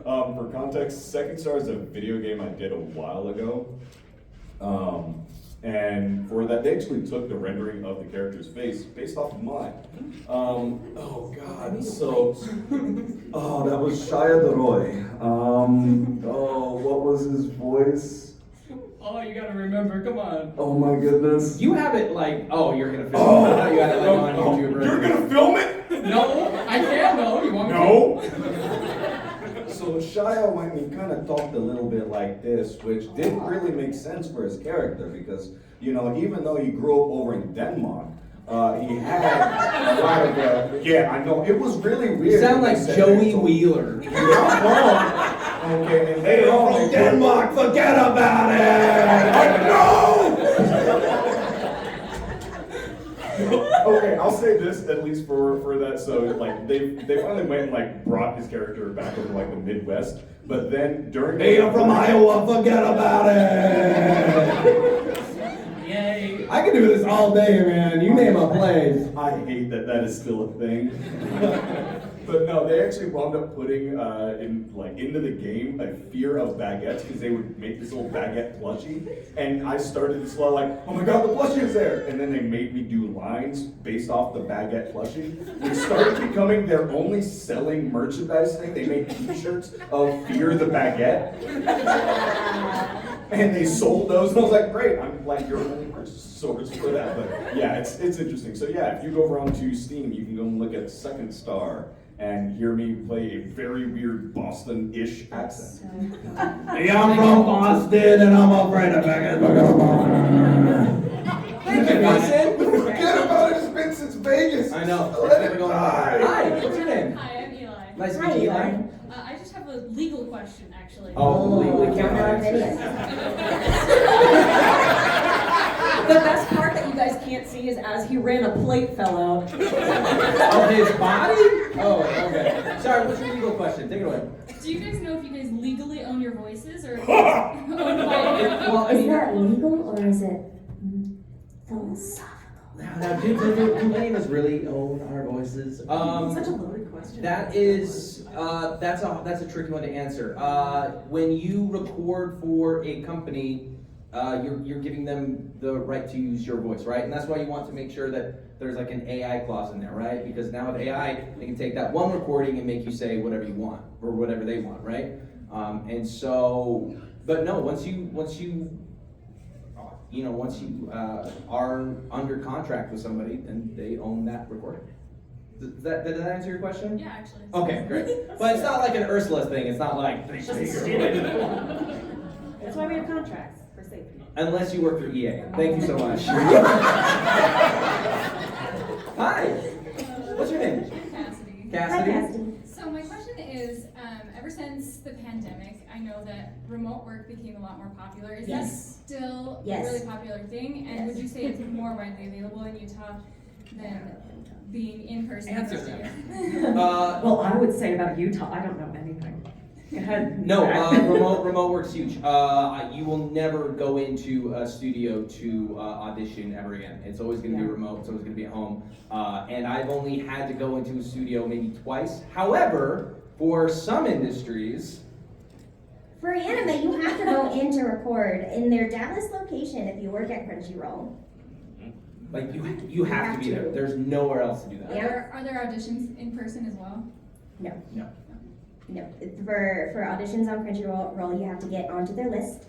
For context, Second Star is a video game I did a while ago. And for that, they actually took the rendering of the character's face based off of mine. Oh God, that was Shia Deroy. What was his voice? Oh, you gotta remember, come on. Oh my goodness. You have it you're gonna film it. I thought you had it on YouTube. You're gonna film it? No, I can't, no. You want me No. So Shia went and kind of talked a little bit like this, which didn't really make sense for his character because, even though he grew up over in Denmark, he had a lot of, yeah, I know, it was really weird. You sound like Joey Wheeler. You're not wrong. Okay, and later on, From Denmark, forget about it! Okay, I'll say this at least for that. So they finally went and brought his character back over the Midwest, but then during Hey, I'm from Iowa, forget about it! Yay. I can do this all day, man. You name a place. I hate that is still a thing. But no, they actually wound up putting into the game a fear of baguettes because they would make this little baguette plushie, and I started this oh my god, the plushie is there, and then they made me do lines based off the baguette plushie, which started becoming their only selling merchandise thing. They made T-shirts of Fear the Baguette, and they sold those, and I was like, great, I'm your only source for that. But yeah, it's interesting. So yeah, if you go over onto Steam, you can go and look at Second Star and hear me play a very weird Boston-ish accent. Hey, I'm from Boston and I'm afraid of baguette. Thank you, Mason. Forget about it, it's been since Vegas. I know. Let it die. Hi, what's your name? Hi, I'm Eli. Nice to Hi, meet you, Eli. Eli. I just have a legal question, actually. Oh, legally don't can't know if it answer. The best part that you guys can't see is as he ran, a plate fell out. Of his body? Oh, okay. Sorry, what's your legal question? Take it away. Do you guys know if you guys legally own your voices or if it's owned by Well, I Is mean, that legal or is it philosophical? now, do any of us really own our voices? Such a loaded question. That is, that's a tricky one to answer. When you record for a company, you're giving them the right to use your voice, right? And that's why you want to make sure that there's like an AI clause in there, right? Because now with AI, they can take that one recording and make you say whatever you want or whatever they want, right? And so, but no, once you are under contract with somebody, then they own that recording. Did that answer your question? Yeah, actually. Okay, great. But it's not like an Ursula thing. It's not like That's why we have contracts, for safety. unless you work for EA. Thank you so much. Hi. What's your name? Cassidy. Hi, Cassidy. Cassidy. So my question is, ever since the pandemic, I know that remote work became a lot more popular. Is Yes. that still Yes. a really popular thing? And Yes. would you say it's more widely available in Utah than being in person? Answer versus that. here? Well, I would say about Utah, I don't know anything. Go ahead. No, remote work's huge. You will never go into a studio to audition ever again. It's always going to be remote. It's always going to be at home. And I've only had to go into a studio maybe twice. However, for some industries, For anime, you have to go in to record in their Dallas location if you work at Crunchyroll. like you have to be there. There's nowhere else to do that. Are there auditions in person as well? No. No. No. For auditions on Crunchyroll, you have to get onto their list,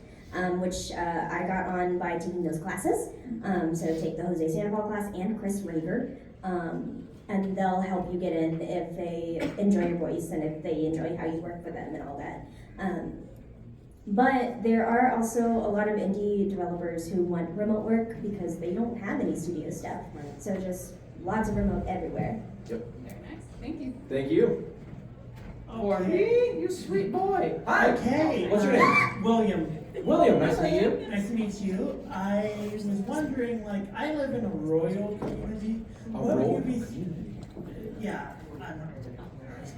which I got on by taking those classes. So take the Jose Sandoval class and Chris Rager. And they'll help you get in if they enjoy your voice and if they enjoy how you work for them and all that. But there are also a lot of indie developers who want remote work because they don't have any studio stuff. So just lots of remote everywhere. Yep. Very nice. Thank you. Thank you. For me, you sweet boy. Hi. Okay. What's your name? William. William. Nice to meet you. Nice to meet you. I was wondering, like, I live in a royal community. What would you be? Yeah, I'm not really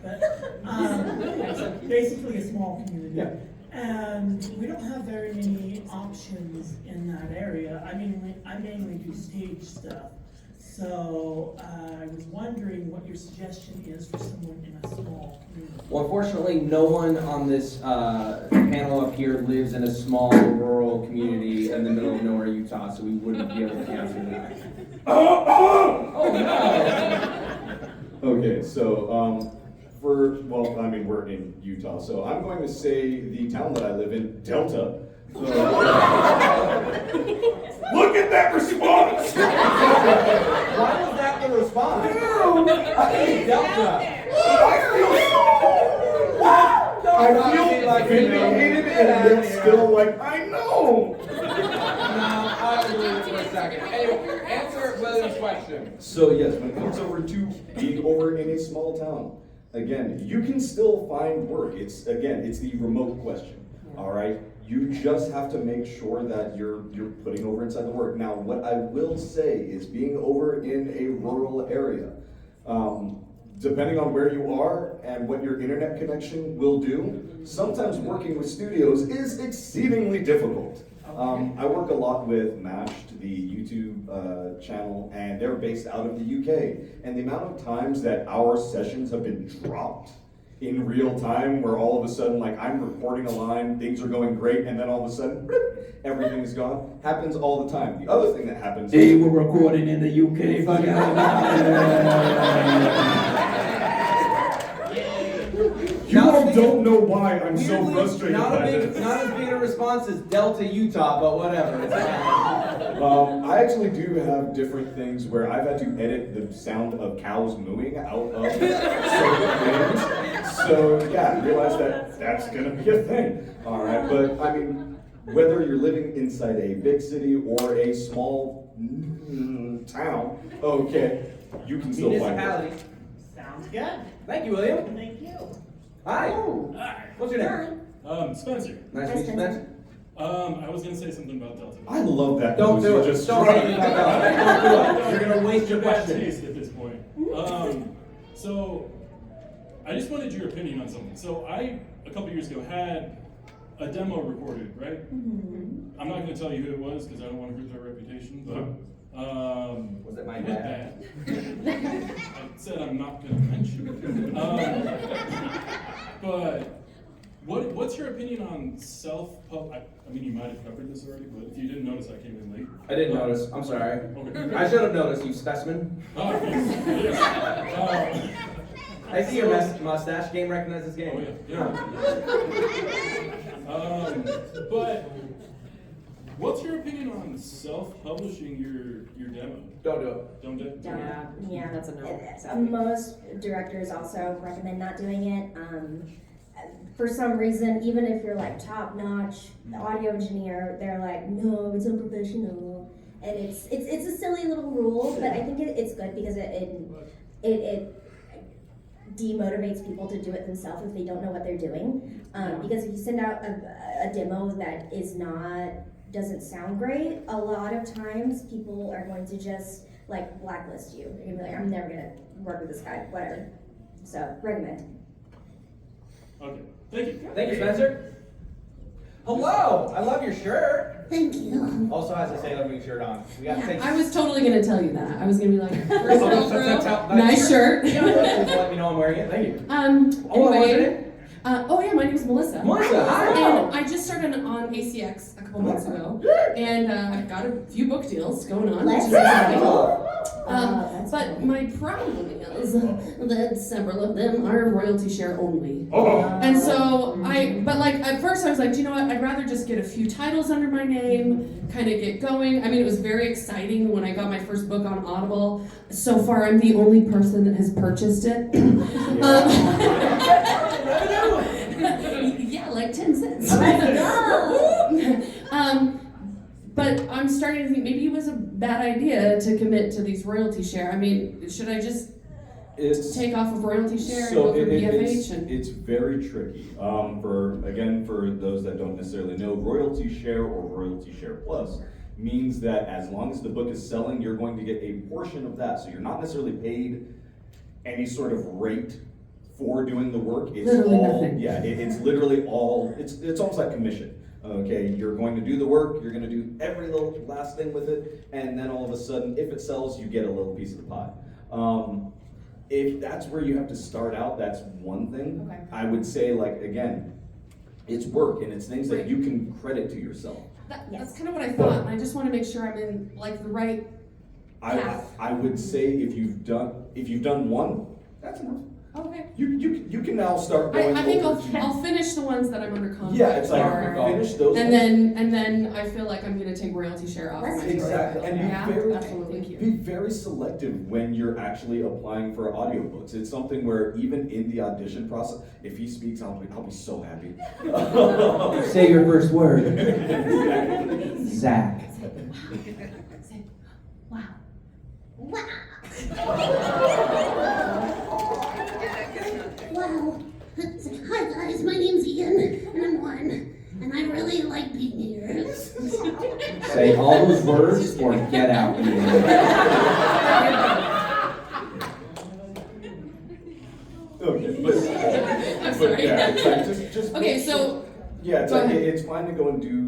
but basically a small community. Yeah. And we don't have very many options in that area. I mean, I mainly do stage stuff. So I was wondering what your suggestion is for someone in a small community. Well, unfortunately, no one on this panel up here lives in a small rural community in the middle of nowhere, Utah, so we wouldn't be able to answer that. Oh no! Okay, so we're in Utah, so I'm going to say the town that I live in, Delta. Look at that response! Why was that the response? Delta. I feel vindicated and yet still like, I know! No, I don't believe it for a second. Anyway, answer William's question. So yes, when it comes over to being over in a small town, again, you can still find work. It's the remote question. All right, you just have to make sure that you're putting over inside the work. Now, what I will say is being over in a rural area, depending on where you are and what your internet connection will do, sometimes working with studios is exceedingly difficult. I work a lot with Mashed, the YouTube channel, and they're based out of the UK. And the amount of times that our sessions have been dropped in real time, where all of a sudden, like, I'm recording a line, things are going great, and then all of a sudden, everything is gone, happens all the time. The other thing that happens They were recording in the UK. You all don't know why I'm so frustrated Not by this. as big a response as Delta, Utah, but whatever. It's fine. I actually do have different things where I've had to edit the sound of cows mooing out of certain things. So yeah, I realize that that's gonna be a thing. All right, but I mean, whether you're living inside a big city or a small town, okay, you can still find work. Municipality. Sounds good. Thank you, William. Thank you. Hi. Hi. What's your name? Spencer. Nice to meet you, Spencer. I was gonna say something about Delta. I love that. Don't news. do You it. Just Don't say anything about that. Don't do it. You're gonna waste your Bad question. taste at this point. So I just wanted your opinion on something. So I, a couple years ago, had a demo recorded, right? I'm not gonna tell you who it was because I don't want to hurt their reputation, but was it my it was dad? bad. I said I'm not gonna mention it. But what's your opinion on self-pub? I mean, you might have covered this already, but if you didn't notice, I came in late. I didn't notice. I'm sorry. Okay. I should have noticed, you specimen. Oh, yes. I see your mustache. Game recognizes game. But what's your opinion on self-publishing your demo? Don't do it. Don't do it? Yeah, that's a no. Most directors also recommend not doing it. For some reason, even if you're like top-notch audio engineer, they're like, no, it's unprofessional, and it's a silly little rule, but I think it's good because it demotivates people to do it themselves if they don't know what they're doing. Because if you send out a demo that doesn't sound great, a lot of times people are going to just like blacklist you. They're gonna be like, I'm never gonna work with this guy, whatever. So recommend. Okay. Thank you. Thank you, Spencer. Hello. I love your shirt. Thank you. Also has a Sailor Moon shirt on. We got to take. I was totally gonna tell you that. I was gonna be like, first Oh, row that's through, nice shirt. Yeah, just let me know I'm wearing it. Thank you. Anyway, what's your name? oh yeah, my name is Melissa. Melissa, hi. And I just started on ACX a couple months ago, and I've got a few book deals going on, which is exciting. But my problem is that several of them are royalty share only. And so but like at first I was like, do you know what? I'd rather just get a few titles under my name, kind of get going. I mean, it was very exciting when I got my first book on Audible. So far, I'm the only person that has purchased it. Yeah, like 10 cents. But I'm starting to think maybe it was a bad idea to commit to these royalty share. I mean, should I just take off of royalty share and go for PFH? It's very tricky. For those that don't necessarily know, royalty share or royalty share plus means that as long as the book is selling, you're going to get a portion of that. So you're not necessarily paid any sort of rate for doing the work. It's literally all, nothing. yeah, it's literally all, it's almost like commission. Okay, you're going to do the work, you're going to do every little last thing with it, and then all of a sudden, if it sells, you get a little piece of the pie. If that's where you have to start out, that's one thing. Okay. I would say, like, again, it's work, and it's things that you can credit to yourself. That's kind of what I thought, and I just want to make sure I'm in like the right path. I would say if you've done one, that's enough. Okay. You can now start going I think over I'll finish the ones that I'm under contract. Yeah, it's like for, finish those and ones. then I feel like I'm gonna take royalty share off. That's my Exactly, book. and Yeah, be very, absolutely. Thank you. be very selective when you're actually applying for audiobooks. It's something where even in the audition process, if he speaks, I'll be so happy. Say your first word. Exactly. Zach. Wow. Wow. Wow. Hi guys, my name's Ian, and I'm 1, and I really like being here. Say all those words or get out. Okay, I'm sorry. yeah, it's like, just Okay, make so sure- yeah, it's go like ahead. it's fine to go and do,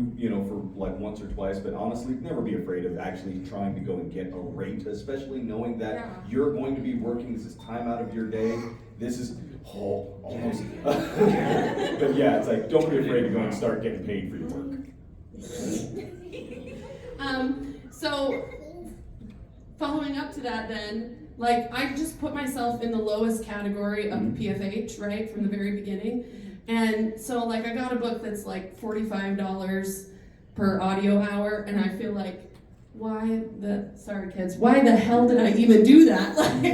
for like once or twice, but honestly, never be afraid of actually trying to go and get a rate, especially knowing that you're going to be working. This is time out of your day. This is almost. But yeah, it's like don't be afraid to go and start getting paid for your work. So following up to that then, like I just put myself in the lowest category of PFH, right, from the very beginning. And so like I got a book that's like $45 per audio hour, and I feel like, why the hell did I even do that? Like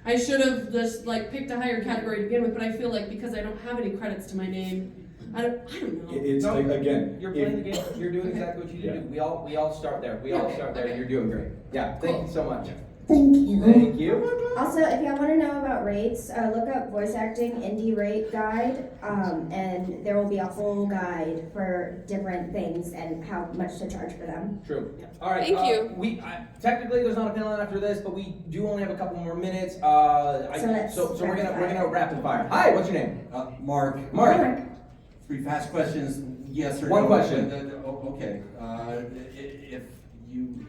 I should have just like picked a higher category to begin with, but I feel like because I don't have any credits to my name, I don't know. It's like, again, You're playing the game. You're doing exactly what you need to do. We all start there. We all start there. Okay. You're doing great. Yeah. Thank you so much. Thank you. Thank you. Also, if y'all want to know about rates, look up voice acting indie rate guide, and there will be a whole guide for different things and how much to charge for them. True. All right. Thank you. Technically there's not a panel after this, but we do only have a couple more minutes. So we're gonna rapid fire. Hi, what's your name? Mark. Mark. 3 fast questions. Yes or One no? question. Okay. If you,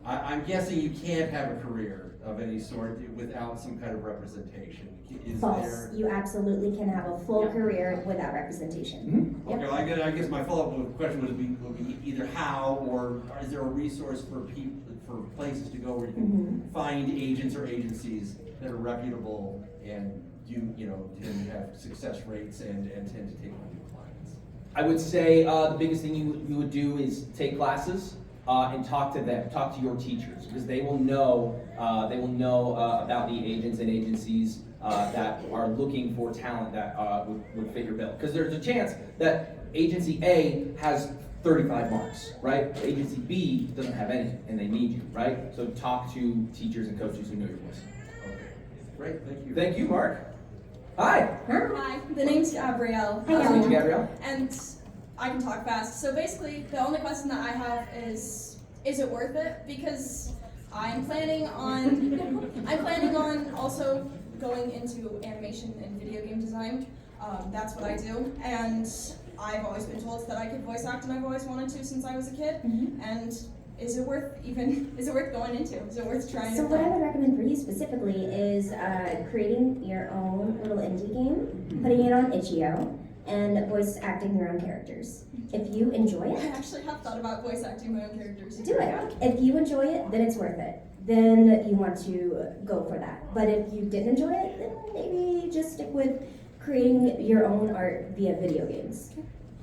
I'm guessing you can't have a career of any sort without some kind of representation. Is False. there? You absolutely can have a full career without representation. Okay, well, I guess my follow-up question would be either how, or is there a resource for people, for places to go where you can find agents or agencies that are reputable and tend to have success rates and tend to take on new clients? I would say the biggest thing you would do is take classes and talk to them, talk to your teachers, because they will know about the agents and agencies that are looking for talent that would fit your bill. Because there's a chance that agency A has 35 marks, right? Agency B doesn't have any, and they need you, right? So talk to teachers and coaches who know your voice. Okay, great, thank you. Thank you, Mark. Hi. Hi, the name's Gabrielle. Nice to meet you, Gabrielle. And I can talk fast. So basically, the only question that I have is it worth it? Because I'm planning on also going into animation and video game design. That's what I do. And I've always been told that I could voice act, and I've always wanted to since I was a kid. And is it worth going into? Is it worth trying So to what I would recommend for you specifically is creating your own little indie game, putting it on itch.io, and voice acting your own characters. If you enjoy I it, actually have thought about voice acting my own characters. do it. If you enjoy it, then it's worth it. Then you want to go for that. But if you didn't enjoy it, then maybe just stick with creating your own art via video games.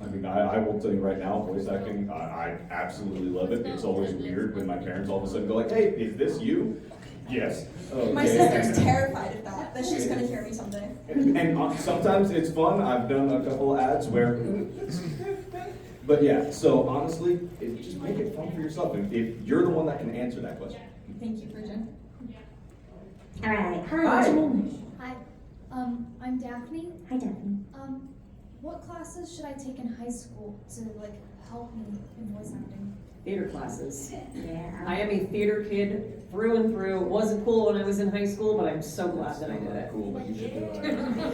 I mean, I will tell you right now, voice acting, I absolutely love it. It's always weird when my parents all of a sudden go like, hey, is this you? Yes. Okay. My sister's terrified of that she's going to hear me someday. And sometimes it's fun. I've done a couple ads where, but yeah, so honestly, just make it fun for yourself. If you're the one that can answer that question. Thank you, Virgin. All right. Hi. Hi. What's your name? Hi, I'm Daphne. Hi, Daphne. What classes should I take in high school to help me in voice acting? Theater classes. Yeah. I am a theater kid through and through. It wasn't cool when I was in high school, but I'm so glad that I did it. Cool, but you should do it.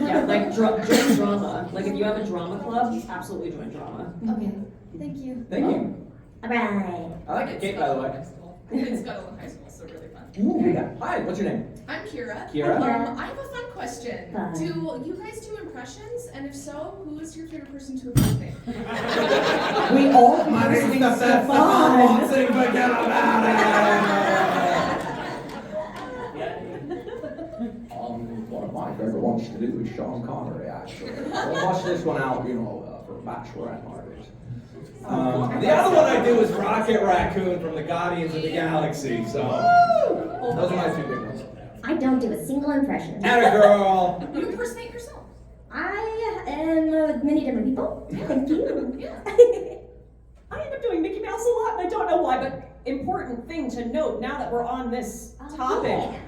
Yeah, like join drama. Like if you have a drama club, absolutely join drama. Okay, thank you. Thank you. All right. I like the cake, by the way. It's Scuttle in high school, so really fun. Ooh, yeah. Hi, what's your name? I'm Kira. Kira. I have a fun question. Fun. Do you guys do impressions? And if so, who is your favorite person to impersonate? We all my name's the best fun. Forget about it. One of my favorite ones to do is Sean Connery, actually. We'll bust this one out, for bachelorette parties. The other one I do is Rocket Raccoon from the Guardians of the Galaxy. So those are my two big ones. I don't do a single impression. Atta girl. You impersonate yourself. I am with many different people. Thank you. Yeah. I end up doing Mickey Mouse a lot, and I don't know why, but important thing to note now that we're on this topic. Yeah.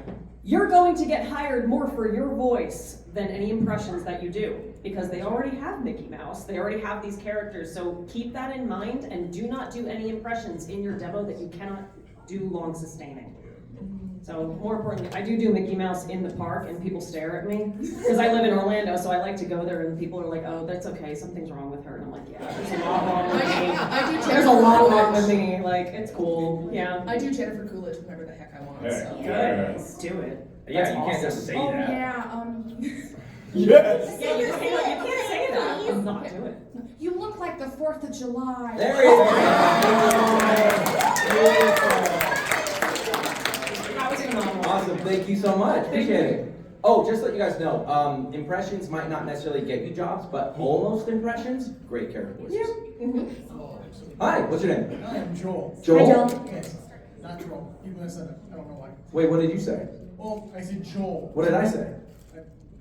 You're going to get hired more for your voice than any impressions that you do, because they already have Mickey Mouse, they already have these characters, so keep that in mind and do not do any impressions in your demo that you cannot do long sustaining. So more importantly, I do Mickey Mouse in the park and people stare at me, because I live in Orlando, so I like to go there and people are like, oh, that's okay, something's wrong with her, and I'm like, yeah, there's a lot wrong with me. There's a lot wrong with me, like, it's cool, yeah. I do Jennifer Coolidge whenever the heck I want. Yeah. So. Good, do it. Yeah, That's you can't just say Oh that. yeah. Yes. Yeah, you can't say that. I'm not do it. You look like the 4th of July. There you go. That was phenomenal. Awesome, thank you so much. Appreciate it. Oh, just to let you guys know, impressions might not necessarily get you jobs, but almost impressions, great character voices. Hi, what's your name? I am Joel. Joel? Hi, Joel. Yes, not Joel. Even I said it. I don't know why. Wait, what did you say? Well, I said Joel. What did I say?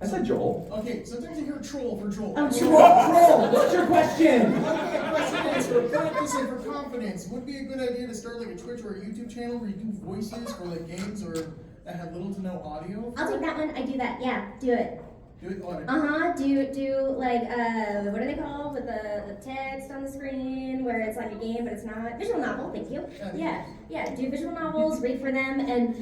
I said Joel. Okay, sometimes you hear troll for Joel. Oh, Troll, what's your question? Okay, question and answer. Current just say for confidence, would it be a good idea to start like a Twitch or a YouTube channel where you do voices for like games or that have little to no audio? I'll take that one. I do that. Yeah, do it. Do it. Do like what are they called with the text on the screen where it's like a game but it's not visual novel. Thank you. Yeah. Do visual novels, read for them, and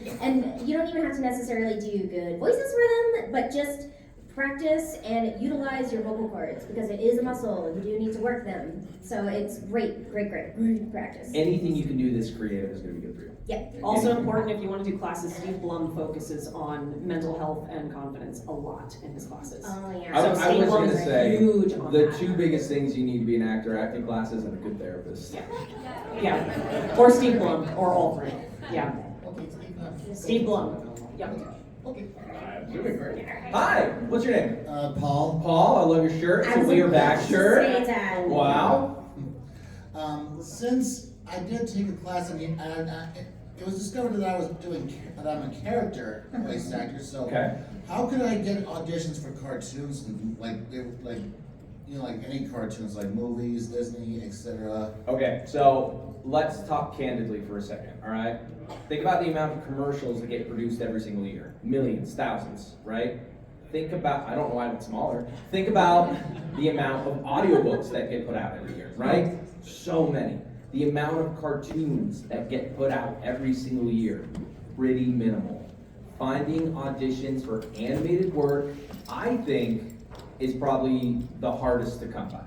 you don't even have to necessarily do good voices for them, but just practice and utilize your vocal cords because it is a muscle. You do need to work them. So it's great practice. Anything you can do this creative is going to be good for you. Yeah. Also important if you want to do classes, Steve Blum focuses on mental health and confidence a lot in his classes. Oh yeah. I So Steve was Blum going to is say huge on the that. 2 biggest things you need to be an actor: acting classes and a good therapist. Yeah. Or Steve Blum, or all 3. Yeah. Steve Blum. Yep. Hi, what's your name? Paul. Paul, I love your shirt. It's a We're Back shirt. Wow. Since I did take a class, I mean, it was discovered that I'm a character voice actor. So, how could I get auditions for cartoons and like any cartoons, like movies, Disney, etc.? Okay, so let's talk candidly for a second, all right? Think about the amount of commercials that get produced every single year. Millions, thousands, right? Think about, I don't know why it's smaller. Think about the amount of audiobooks that get put out every year, right? So many. The amount of cartoons that get put out every single year, pretty minimal. Finding auditions for animated work, I think, is probably the hardest to come by.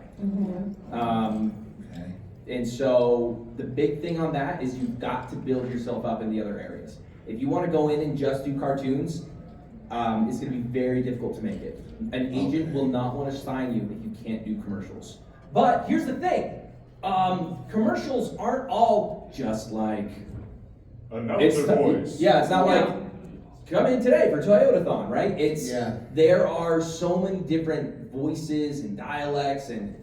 And so the big thing on that is you've got to build yourself up in the other areas. If you want to go in and just do cartoons, it's going to be very difficult to make it. An agent will not want to sign you if you can't do commercials. But here's the thing. Commercials aren't all just like announcer voice. Yeah, it's not like come in today for Toyotathon, right? There are so many different voices and dialects and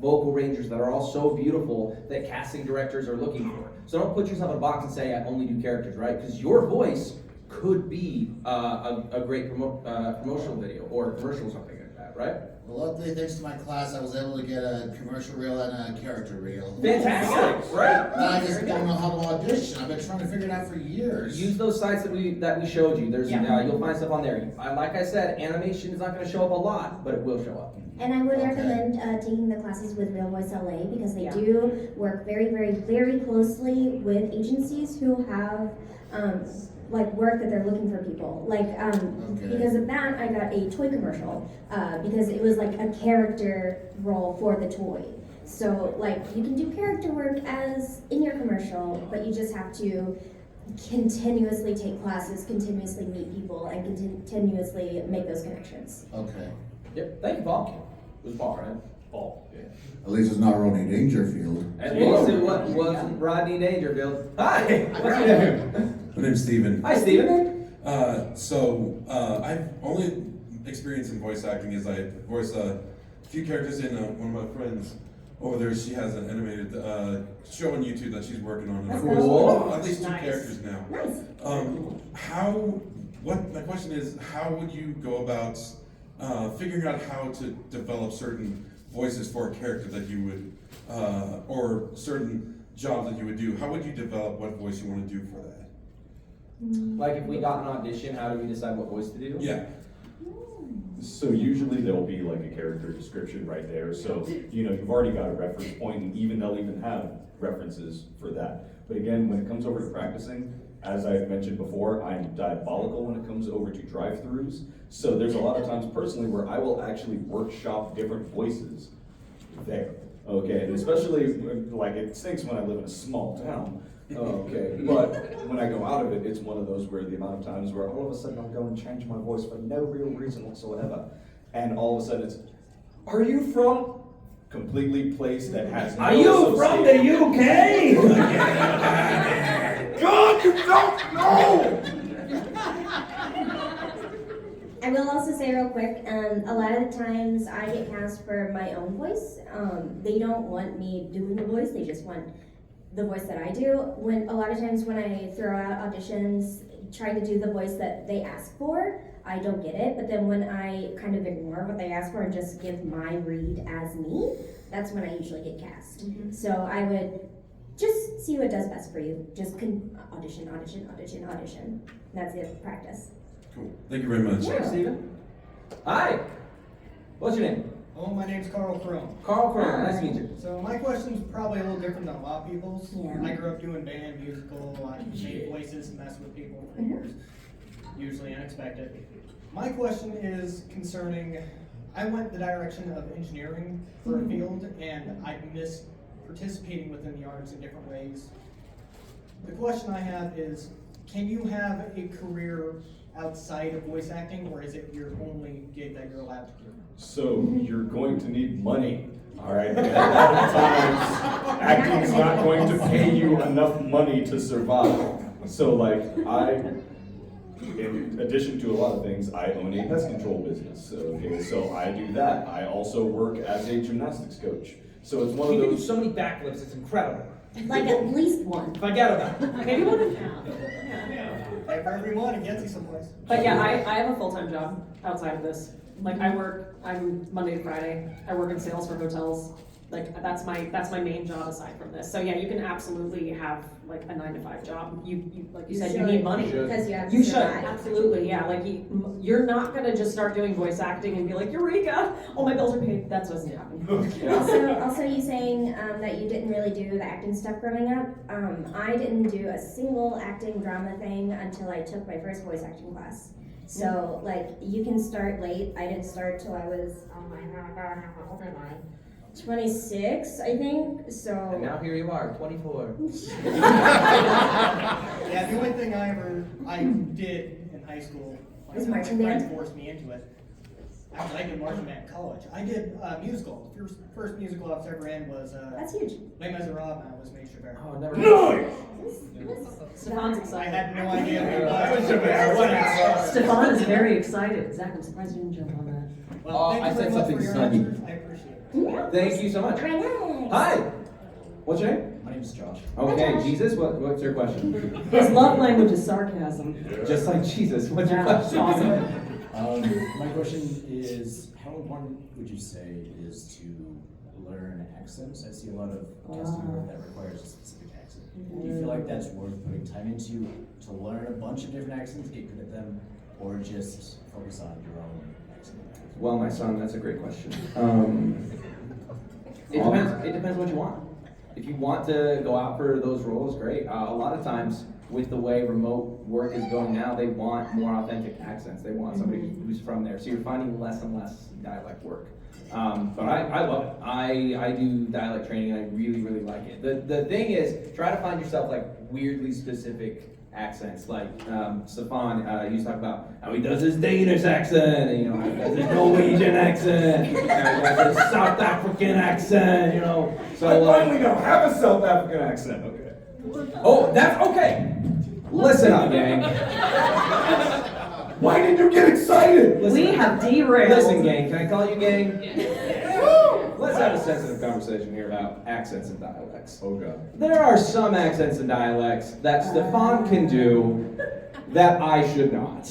vocal ranges that are all so beautiful that casting directors are looking for. So don't put yourself in a box and say I only do characters, right? Because your voice could be a great promotional video or a commercial or something like that, right? Well, luckily, thanks to my class, I was able to get a commercial reel and a character reel. Fantastic, right? But I just don't know how to audition. I've been trying to figure it out for years. Use those sites that we showed you. There's you'll find stuff on there. Like I said, animation is not going to show up a lot, but it will show up. And I would recommend taking the classes with Real Voice LA because they do work very, very, very closely with agencies who have like work that they're looking for people. Like because of that, I got a toy commercial because it was like a character role for the toy. So like you can do character work as in your commercial, but you just have to continuously take classes, continuously meet people, and continuously make those connections. Okay. Yep. Thank you, Paul. It was Paul, right? Paul. Yeah. At least it's not Rodney Dangerfield. At least it wasn't Rodney Dangerfield. Hi. What's your name? My name's Steven. Hi, Steven. I've only experience in voice acting is I voice a few characters in one of my friends over there. She has an animated show on YouTube that she's working on. And Cool. At least 2 characters now. Nice. My question is, how would you go about figuring out how to develop certain voices for a character that you would, or certain jobs that you would do? How would you develop what voice you want to do for that? Like if we got an audition, how do we decide what voice to do? Yeah. So usually there'll be like a character description right there. So, you've already got a reference point, and they'll even have references for that. But again, when it comes over to practicing, as I've mentioned before, I'm diabolical when it comes over to drive-thrus. So there's a lot of times personally where I will actually workshop different voices there. Okay, and especially like it stinks when I live in a small town. Okay, but when I go out of it, it's one of those where the amount of times where all of a sudden I'll go and change my voice for no real reason whatsoever. And all of a sudden it's, are you from? Completely place that has no Are you from the UK? God, you don't know! I will also say real quick, a lot of the times I get cast for my own voice. They don't want me doing the voice, they just want the voice that I do. A lot of times when I throw out auditions trying to do the voice that they ask for, I don't get it. But then when I kind of ignore what they ask for and just give my read as me, that's when I usually get cast. So I would just see what does best for you. Just audition, audition, audition, audition. That's it, practice. Cool. Thank you very much. Thanks, Steven. Hi. What's your name? Oh, my name's Carl Crone. Carl Crone. Nice to meet you. So my question's probably a little different than a lot of people's. Yeah. I grew up doing band, musical, I made voices and messed with people for years. Usually unexpected. My question is concerning, I went the direction of engineering for a field and I miss participating within the arts in different ways. The question I have is, can you have a career outside of voice acting, or is it your only gig that you're allowed to do? So you're going to need money, all right? And a lot of times, acting's not going to pay you enough money to survive. So like in addition to a lot of things, I own a pest control business. Okay, so I do that. I also work as a gymnastics coach. So it's one of You do those. so many backflips, it's incredible. Like at least one. Forget about it. Maybe one and a half. Hey, for every one, it gets you someplace. But yeah, I have a full-time job outside of this. Like I'm Monday to Friday. I work in sales for hotels. Like that's my main job aside from this. So yeah, you can absolutely have like a 9-to-5 job. You like you said, you need money. Because you have to You should, survive. absolutely, yeah. Like you're not gonna just start doing voice acting and be like, Eureka! All my bills are paid. That doesn't happen. Also, you saying that you didn't really do the acting stuff growing up. I didn't do a single acting drama thing until I took my first voice acting class. So like you can start late. I didn't start till I was 26, I think. So. And now here you are, 24. Yeah, the only thing I did in high school, Was my marching friends band? forced me into it. Actually, I did marching band in college. I did musical. The first musical I was ever in was That's huge. Les Miserables. I was Made Javert. Oh, never. Stefan's I excited. had no idea who it was. Stefan is very excited. Zach, I'm surprised you didn't jump on that. Well, thank I you said very much something for your snuggy. answers. I appreciate it. Thank you so much. Hi. What's your name? My name is Josh. Okay, Jesus, what's your question? His love language is sarcasm. Just like Jesus, what's your Yeah, question? awesome. My question is, how important would you say it is to learn accents? I see a lot of casting work that requires a specific accent. Do you feel like that's worth putting time into to learn a bunch of different accents, get good at them, or just focus on your own accent? Well, my son, that's a great question. It depends what you want. If you want to go out for those roles, great. A lot of times, with the way remote work is going now, they want more authentic accents. They want somebody who's from there. So you're finding less and less dialect work. But I love it. I do dialect training and I really, really like it. The thing is, try to find yourself like weirdly specific accents. Like Stefan used to talk about how he does his Danish accent, and, how he does his Norwegian accent, and he does his South African accent, So I finally now have a South African accent. Okay. Oh, that's okay. Listen up, gang. Why did you get excited? We have derailed. Listen, gang. Can I call you gang? Let's have a sensitive conversation here about accents and dialects. Oh God. There are some accents and dialects that Stefan can do that I should not.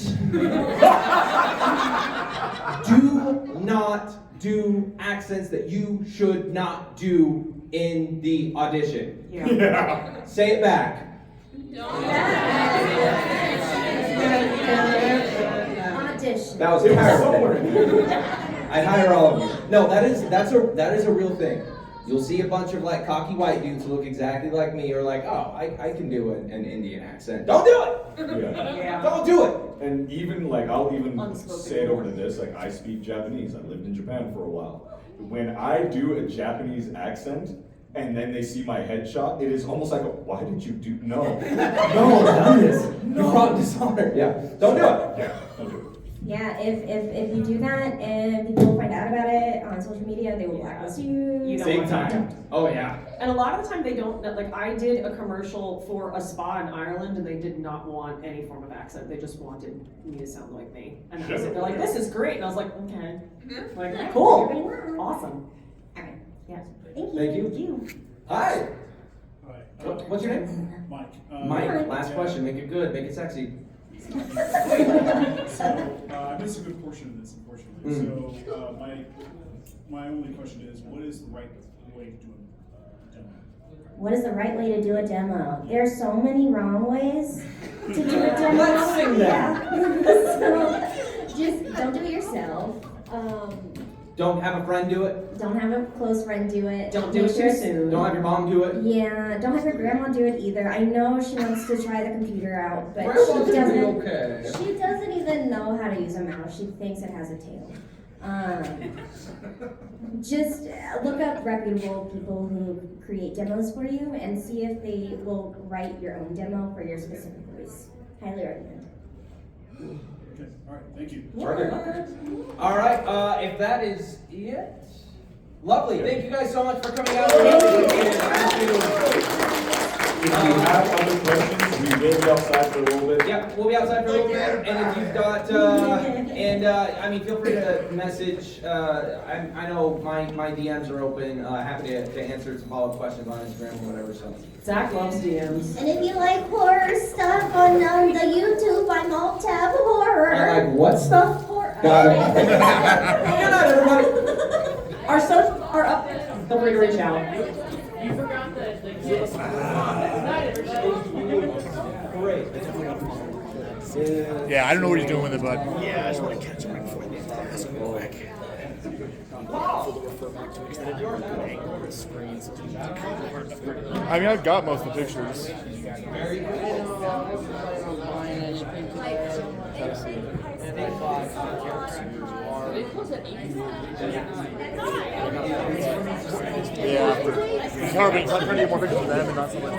Do not do accents that you should not do in the audition. Yeah. Say it back. Audition. That was terrible. I hire all of you. No, that is a real thing. You'll see a bunch of like cocky white dudes who look exactly like me, or like, oh, I can do an Indian accent. Don't do it. Yeah. Don't do it. And even like I'll even Unspoken say it over to this. Like I speak Japanese. I lived in Japan for a while. When I do a Japanese accent, and then they see my headshot, it is almost like a, why did you do, no. No, I've done this. You brought dishonor. Yeah, don't do it. Yeah, don't do it. Yeah, if you do that and people find out about it on social media, they will blacklist you. You don't Big want that. time. Oh yeah. And a lot of the time they don't, like I did a commercial for a spa in Ireland and they did not want any form of accent. They just wanted me to sound like me. And I was like, they're like, this is great. And I was like, okay. Like, cool. Awesome. Okay. Yeah. Thank you. Thank you. Hi. Alright. What's your name? Mike. Mike. Last question. Make it good. Make it sexy. So I missed a good portion of this, unfortunately. So my only question is, what is the right way to do a demo? What is the right way to do a demo? There's so many wrong ways to do a demo. Let's sing that. So just don't do it yourself. Don't have a friend do it. Don't have a close friend do it. Don't do it too soon. Don't have your mom do it. Yeah, don't have your grandma do it either. I know she wants to try the computer out, but Grandma's she gonna be doesn't. okay. She doesn't even know how to use a mouse. She thinks it has a tail. Just look up reputable people who create demos for you and see if they will write your own demo for your specific voice. Highly recommend. Okay, all right, thank you. Perfect. All right, if that is it, lovely. Thank you guys so much for coming out. If you have other questions, we will be outside for a little bit. Yep, we'll be outside for a little bit, and if you've got, I mean, feel free to message, I know my DMs are open, happy to answer some follow-up questions on Instagram or whatever, so. Zach loves DMs. And if you like horror stuff on the YouTube, I'm alt tab horror. I like what stuff? Horror. Got it. Good night, everybody. Our socials are up. Feel free to reach out. You forgot that. Great. Yeah, I don't know what he's doing with it, but Yeah, I just want to catch him before the task real quick. I mean, I've got most of the pictures. Very Yeah. It's hard when trying to get more pictures of them and not so much.